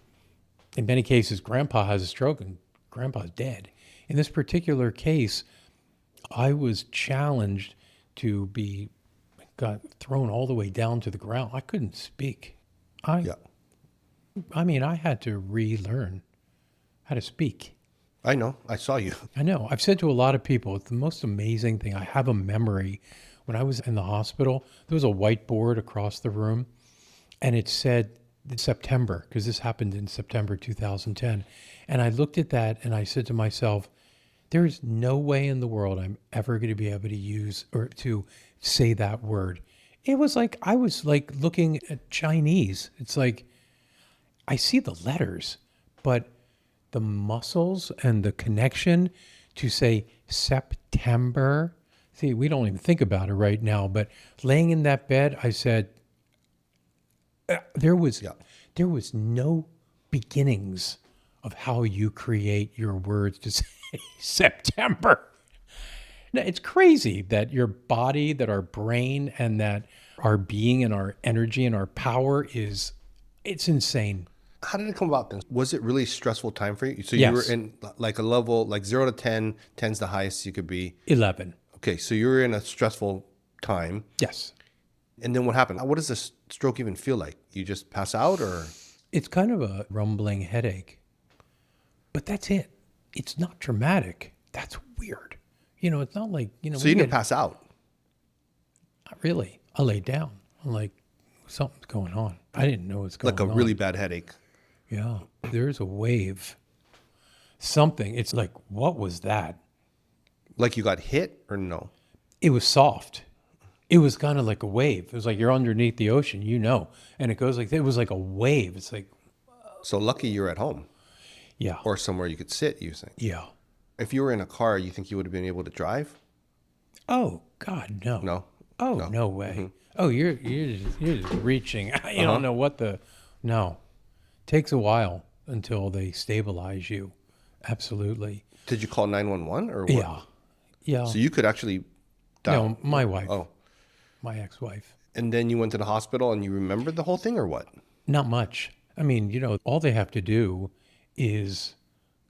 in many cases, grandpa has a stroke and grandpa's dead. In this particular case, I was challenged to be got thrown all the way down to the ground. I couldn't speak. Yeah. I mean, I had to relearn how to speak. I know. I saw you. I know. I've said to a lot of people, it's the most amazing thing. I have a memory. When I was in the hospital, there was a whiteboard across the room, and it said September, because this happened in September 2010. And I looked at that and I said to myself, there is no way in the world I'm ever going to be able to use or to say that word. It was like I was like looking at Chinese. It's like I see the letters, but the muscles and the connection to say September. See, we don't even think about it right now, but laying in that bed, I said, there was no beginnings of how you create your words to say September. Now, it's crazy that your body, that our brain, and that our being and our energy and our power it's insane. How did it come about then? Was it really stressful time for you? So Yes. you were in like a level, like 0 to 10, 10's the highest you could be. 11. Okay, so you were in a stressful time. Yes. And then what happened? What does this stroke even feel like? You just pass out or? It's kind of a rumbling headache, but that's it. It's not traumatic. That's weird. You know, it's not like, So you didn't pass out? Not really. I laid down. I'm like, something's going on. I didn't know what's going on. Like a really bad headache? Yeah. There's a wave. Something. It's like, what was that? Like you got hit or no? It was soft. It was kind of like a wave. It was like you're underneath the ocean, and it goes like, it was like a wave. It's like, So lucky you're at home yeah. or somewhere you could sit, you think. Yeah. If you were in a car, you think you would have been able to drive? Oh, God, no. No? Oh, no way. Oh, you're just reaching. You don't know what no. Takes a while until they stabilize you. Absolutely. Did you call 911 or what? Yeah. Yeah. So you could actually die. No, my wife. Oh. My ex-wife. And then you went to the hospital and you remembered the whole thing or what? Not much. I mean, all they have to do is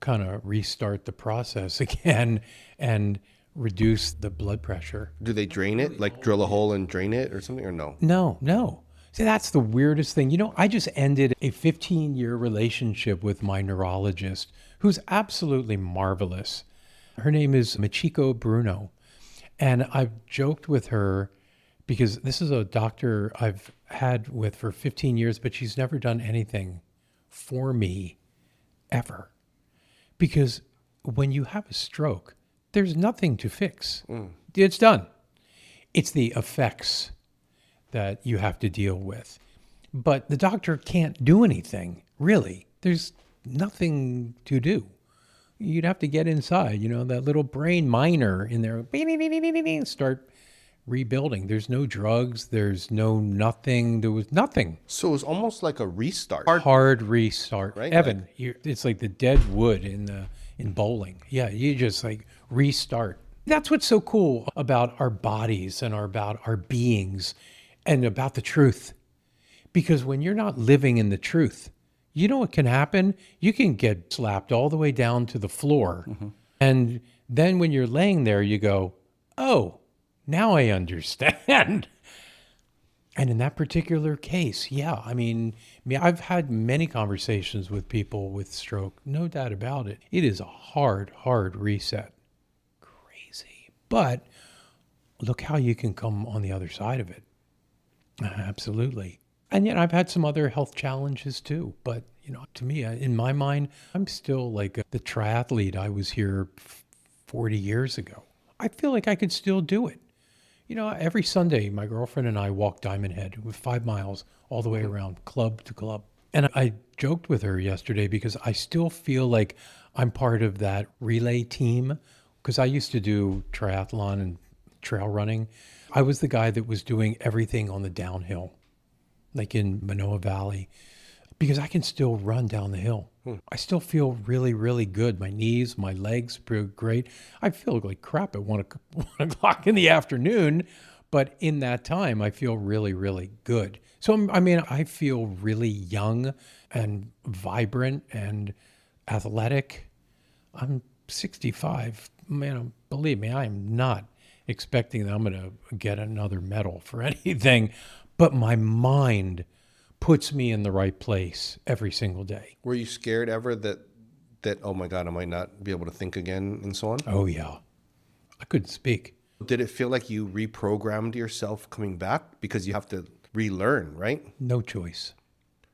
kind of restart the process again and reduce the blood pressure. Do they drain it? Like drill a hole and drain it or something or no? No. See, that's the weirdest thing. I just ended a 15-year relationship with my neurologist, who's absolutely marvelous. Her name is Michiko Bruno. And I've joked with her because this is a doctor I've had with for 15 years, but she's never done anything for me ever. Because when you have a stroke, there's nothing to fix. It's done. It's the effects that you have to deal with. But the doctor can't do anything, really. There's nothing to do. You'd have to get inside, that little brain miner in there, start rebuilding. There's no drugs. There's no nothing. There was nothing. So it was almost like a restart. Hard restart. Right? Evan, it's like the dead wood in bowling. Yeah, you just like restart. That's what's so cool about our bodies and about our beings and about the truth. Because when you're not living in the truth, you know what can happen? You can get slapped all the way down to the floor. And then when you're laying there, you go, oh, now I understand. And in that particular case, yeah, I mean, I've had many conversations with people with stroke, no doubt about it. It is a hard reset. Crazy. But look how you can come on the other side of it. Absolutely. And yet I've had some other health challenges too. But, to me, in my mind, I'm still like the triathlete I was here 40 years ago. I feel like I could still do it. Every Sunday, my girlfriend and I walk Diamond Head with 5 miles all the way around, club to club. And I joked with her yesterday because I still feel like I'm part of that relay team because I used to do triathlon and trail running. I was the guy that was doing everything on the downhill, like in Manoa Valley, because I can still run down the hill. I still feel really, really good. My knees, my legs feel great. I feel like crap at 1 o'clock in the afternoon, but in that time, I feel really, really good. So, I feel really young and vibrant and athletic. I'm 65. Man, believe me, I am not expecting that I'm going to get another medal for anything, but my mind puts me in the right place every single day. Were you scared ever that oh my God, I might not be able to think again and so on? Oh, yeah. I couldn't speak. Did it feel like you reprogrammed yourself coming back because you have to relearn, right? No choice.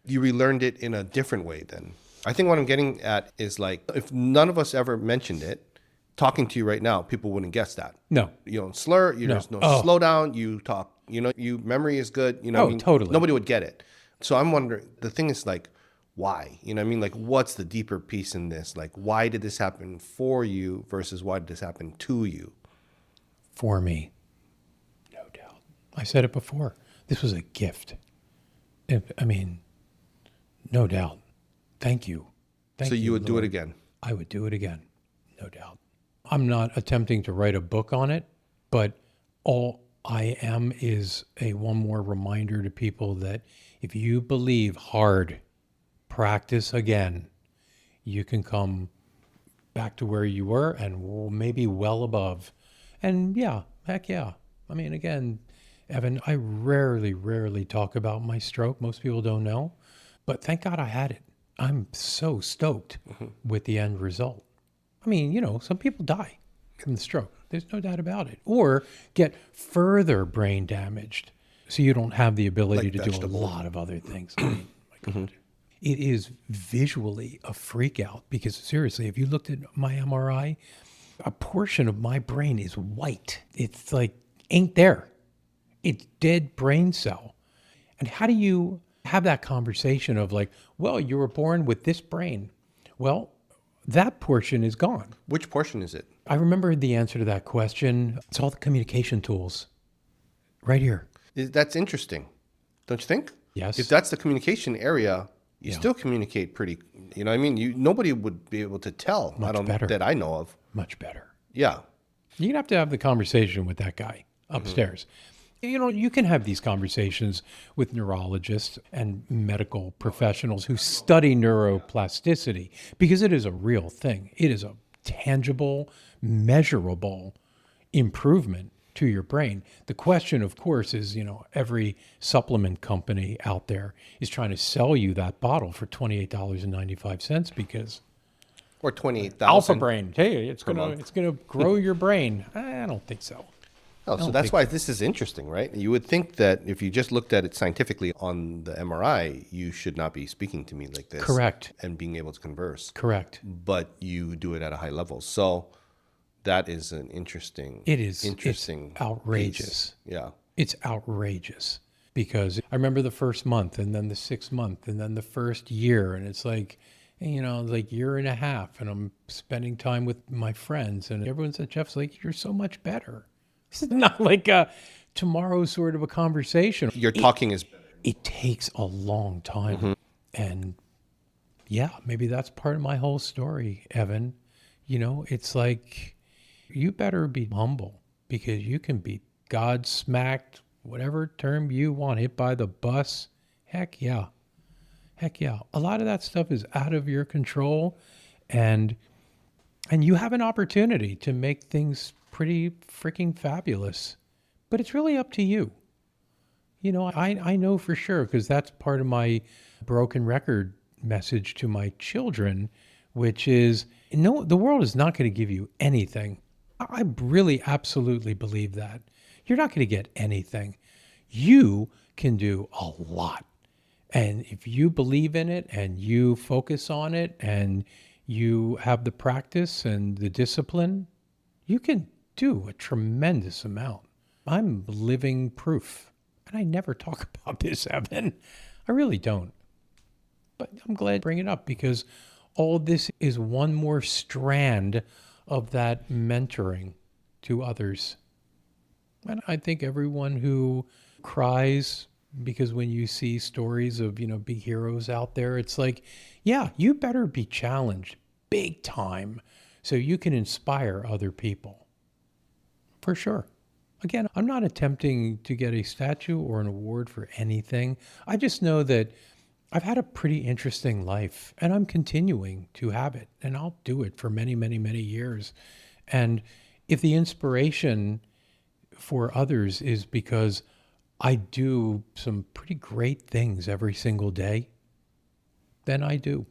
You relearned it in a different way then. I think what I'm getting at is like, if none of us ever mentioned it, talking to you right now, people wouldn't guess that. No. You don't slur, there's no slow down, you talk, you memory is good, Totally. Nobody would get it. So I'm wondering, the thing is like, why? Like what's the deeper piece in this? Like, why did this happen for you versus why did this happen to you? For me, no doubt. I said it before. This was a gift. No doubt. Thank you. So you would do it again? I would do it again, no doubt. I'm not attempting to write a book on it, but all I am is one more reminder to people that if you believe hard, practice again, you can come back to where you were and maybe well above. And yeah, heck yeah. Again, Evan, I rarely talk about my stroke. Most people don't know, but thank God I had it. I'm so stoked with the end result. Some people die from the stroke. There's no doubt about it. Or get further brain damaged. So you don't have the ability Like to do a lot of other things. My God. It is visually a freak out because seriously, if you looked at my MRI, a portion of my brain is white. It's like, ain't there. It's dead brain cell. And how do you have that conversation of like, well, you were born with this brain? Well, that portion is gone. Which portion is it? I remember the answer to that question. It's all the communication tools right here. That's interesting, don't you think? Yes. If that's the communication area, you still communicate pretty, nobody would be able to tell. Better. That I know of. Much better. Yeah. You're going to have the conversation with that guy upstairs. You can have these conversations with neurologists and medical professionals who study neuroplasticity because it is a real thing. It is a tangible, measurable improvement to your brain. The question, of course, is, every supplement company out there is trying to sell you that bottle for $28.95 because Or 28,000. Alpha Brain, hey, it's gonna grow your brain. I don't think so. Oh, so that's why this is interesting, right? You would think that if you just looked at it scientifically on the MRI, you should not be speaking to me like this. Correct. And being able to converse. Correct. But you do it at a high level. So that is an interesting. It is interesting. It's outrageous. Piece. Yeah. It's outrageous because I remember the first month and then the 6th month and then the first year. And it's like, like year and a half. And I'm spending time with my friends and everyone said, Jeff's like, you're so much better. This is not like a tomorrow sort of a conversation. Your talking is better. It takes a long time. And yeah, maybe that's part of my whole story, Evan. It's like, you better be humble because you can be God smacked, whatever term you want, hit by the bus. Heck yeah. Heck yeah. A lot of that stuff is out of your control. And you have an opportunity to make things pretty freaking fabulous, but it's really up to you. I know for sure because that's part of my broken record message to my children, which is, no, the world is not going to give you anything. I really absolutely believe that. You're not going to get anything. You can do a lot. And if you believe in it and you focus on it and you have the practice and the discipline, You can do a tremendous amount. I'm living proof. And I never talk about this, Evan. I really don't. But I'm glad to bring it up because all this is one more strand of that mentoring to others. And I think everyone who cries because when you see stories of, big heroes out there, it's like, yeah, you better be challenged big time so you can inspire other people. For sure. Again, I'm not attempting to get a statue or an award for anything. I just know that I've had a pretty interesting life and I'm continuing to have it. And I'll do it for many, many, many years. And if the inspiration for others is because I do some pretty great things every single day, then I do.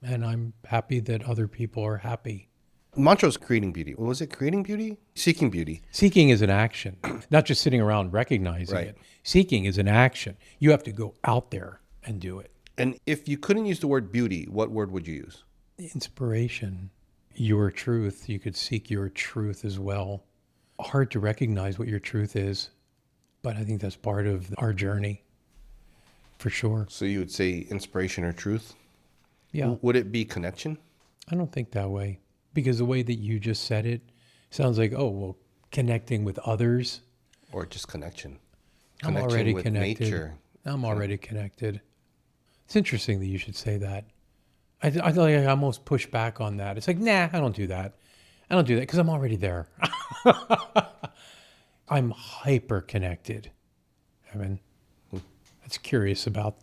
And I'm happy that other people are happy. Mantra's creating beauty. What was it? Creating beauty? Seeking beauty. Seeking is an action, not just sitting around recognizing Right. it. Seeking is an action. You have to go out there and do it. And if you couldn't use the word beauty, what word would you use? Inspiration, your truth. You could seek your truth as well. Hard to recognize what your truth is, but I think that's part of our journey, for sure. So you would say inspiration or truth? Yeah, Would it be connection? I don't think that way because the way that you just said it sounds like, oh, well, connecting with others. Or just connection? I'm Connection already with connected. nature. I'm already connected. It's interesting that you should say that. I feel like I almost push back on that. It's like, nah, I don't do that. I don't do that because I'm already there. I'm hyper connected. I mean, that's curious about.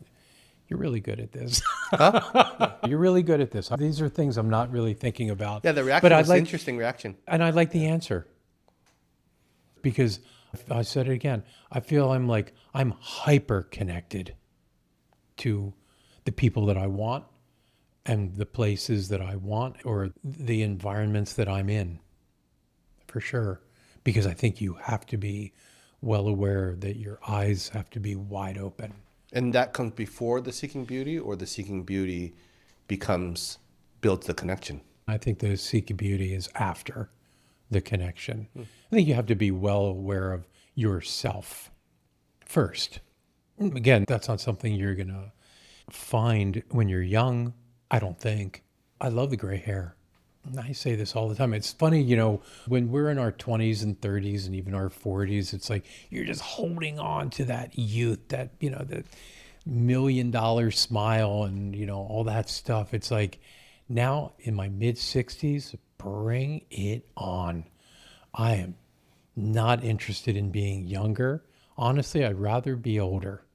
You're really good at this. Huh? You're really good at this. These are things I'm not really thinking about. Yeah, the reaction But was an interesting reaction. And I like the answer because I said it again. I feel I'm hyper connected to the people that I want and the places that I want or the environments that I'm in, for sure. Because I think you have to be well aware that your eyes have to be wide open. And that comes before the seeking beauty, or the seeking beauty builds the connection? I think the seeking beauty is after the connection. I think you have to be well aware of yourself first. Again, that's not something you're going to find when you're young, I don't think. I love the gray hair. I say this all the time. It's funny, when we're in our 20s and 30s and even our 40s, it's like you're just holding on to that youth, that, the $1 million smile and, all that stuff. It's like now in my mid 60s, bring it on. I am not interested in being younger. Honestly, I'd rather be older.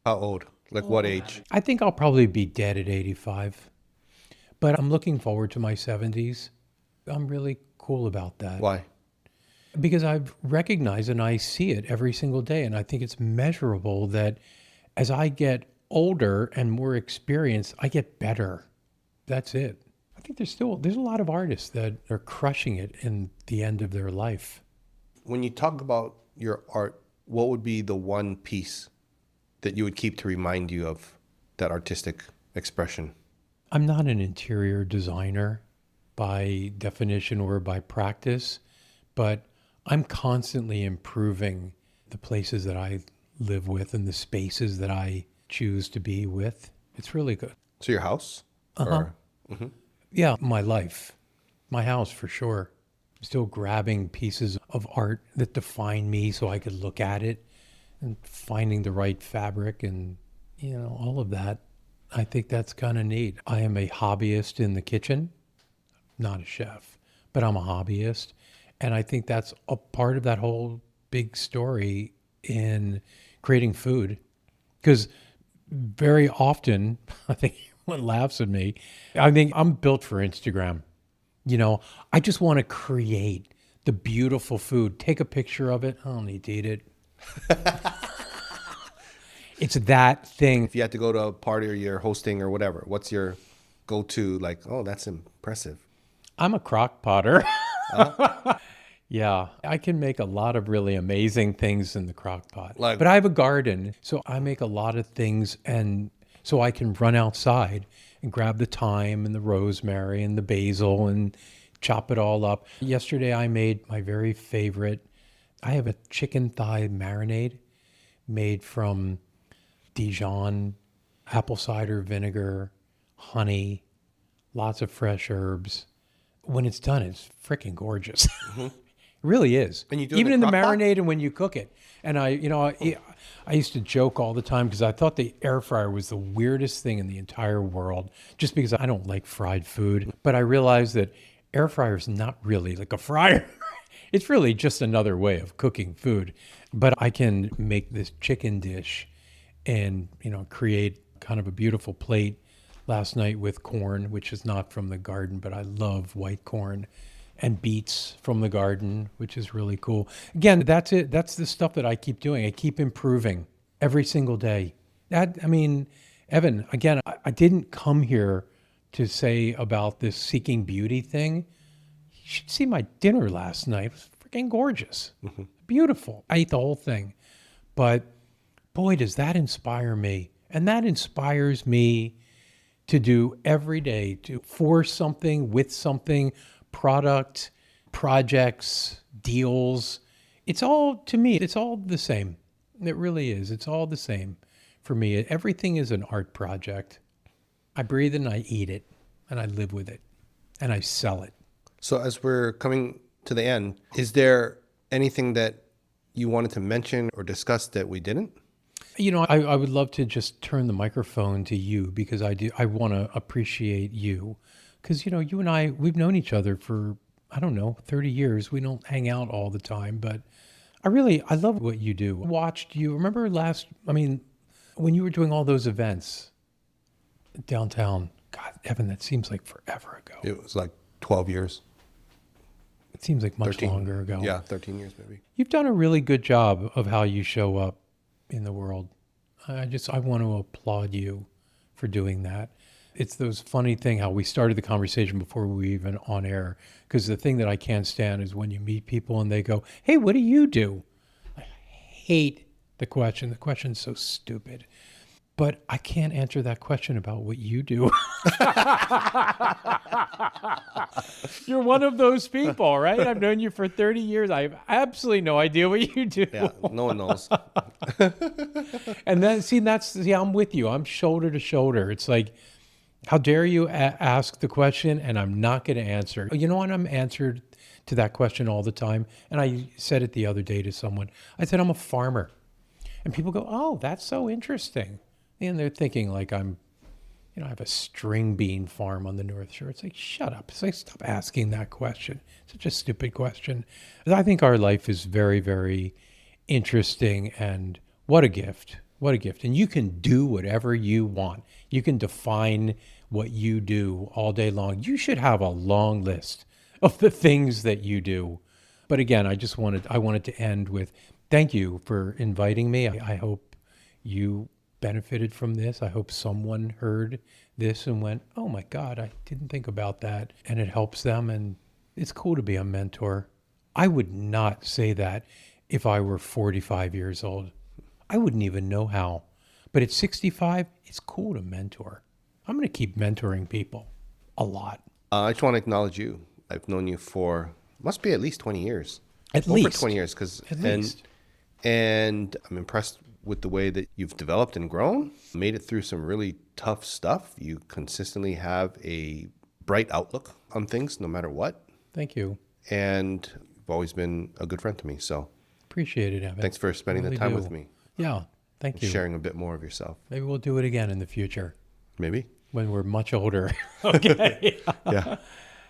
How old? Like what age? I think I'll probably be dead at 85. But I'm looking forward to my 70s. I'm really cool about that. Why? Because I've recognized and I see it every single day. And I think it's measurable that as I get older and more experienced, I get better. That's it. I think there's a lot of artists that are crushing it in the end of their life. When you talk about your art, what would be the one piece that you would keep to remind you of that artistic expression? I'm not an interior designer by definition or by practice, but I'm constantly improving the places that I live with and the spaces that I choose to be with. It's really good. So your house? Uh-huh. Or, Yeah, my life, my house for sure. I'm still grabbing pieces of art that define me so I could look at it and finding the right fabric and, all of that. I think that's kind of neat. I am a hobbyist in the kitchen, not a chef, but I'm a hobbyist. And I think that's a part of that whole big story in creating food. Because very often, I think everyone laughs at me. I think I'm built for Instagram. I just want to create the beautiful food. Take a picture of it. I don't need to eat it. It's that thing. if you had to go to a party or you're hosting or whatever, what's your go-to, like, oh, that's impressive? I'm a crock potter. Yeah, I can make a lot of really amazing things in the crock pot. But I have a garden, so I make a lot of things, and so I can run outside and grab the thyme and the rosemary and the basil and chop it all up. Yesterday, I made my very favorite. I have a chicken thigh marinade made from Dijon, apple cider vinegar, honey, lots of fresh herbs. When it's done, it's freaking gorgeous. It really is. And you do it Even in in a the crock pot? marinade and when you cook it. And I used to joke all the time because I thought the air fryer was the weirdest thing in the entire world, just because I don't like fried food. But I realized that air fryer is not really like a fryer. It's really just another way of cooking food. But I can make this chicken dish and, create kind of a beautiful plate last night with corn, which is not from the garden, but I love white corn, and beets from the garden, which is really cool. Again, that's it. That's the stuff that I keep doing. I keep improving every single day. Evan, again, I didn't come here to say about this seeking beauty thing. You should see my dinner last night. It was freaking gorgeous. Beautiful. I ate the whole thing. But boy, does that inspire me. And that inspires me to do every day, for something, with something, product, projects, deals. It's all, to me, it's all the same. It really is. It's all the same for me. Everything is an art project. I breathe it and I eat it and I live with it and I sell it. So as we're coming to the end, is there anything that you wanted to mention or discuss that we didn't? I would love to just turn the microphone to you because I want to appreciate you because, you and I, we've known each other for, I don't know, 30 years. We don't hang out all the time, but I love what you do. I watched you, remember when you were doing all those events downtown, God, Evan, that seems like forever ago. It was like 12 years. It seems like much 13. longer ago. Yeah, 13 years maybe. You've done a really good job of how you show up in the world. I want to applaud you for doing that. It's those funny thing how we started the conversation before we were even on air, because the thing that I can't stand is when you meet people and they go, "Hey, what do you do?" I hate the question. The question's so stupid. But I can't answer that question about what you do. You're one of those people, right? I've known you for 30 years. I have absolutely no idea what you do. Yeah, no one knows. And then, I'm with you. I'm shoulder to shoulder. It's like, how dare you ask the question and I'm not going to answer. You know what? I'm answered to that question all the time. And I said it the other day to someone. I said, I'm a farmer. And people go, oh, that's so interesting. And they're thinking like I have a string bean farm on the North Shore. It's like, shut up. It's like, stop asking that question. Such a stupid question. I think our life is very, very interesting, and what a gift. What a gift. And you can do whatever you want. You can define what you do all day long. You should have a long list of the things that you do. But again, I wanted to end with thank you for inviting me. I hope you benefited from this. I hope someone heard this and went, oh my God, I didn't think about that. And it helps them. And it's cool to be a mentor. I would not say that if I were 45 years old. I wouldn't even know how. But at 65, it's cool to mentor. I'm going to keep mentoring people a lot. I just want to acknowledge you. I've known you for, must be at least 20 years. Over Over 20 years. At least. And I'm impressed with the way that you've developed and grown, made it through some really tough stuff. You consistently have a bright outlook on things, no matter what. Thank you. And you've always been a good friend to me. So Appreciate it, Evan. thanks for spending the time with me. Yeah, thank you. Sharing a bit more of yourself. Maybe we'll do it again in the future Maybe. when we're much older. Okay. Yeah.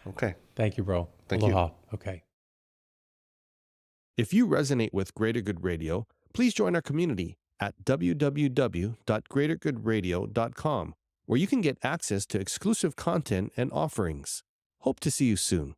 Okay. Thank you, bro. Thank you. Aloha. Okay. If you resonate with Greater Good Radio, please join our community at www.greatergoodradio.com, where you can get access to exclusive content and offerings. Hope to see you soon.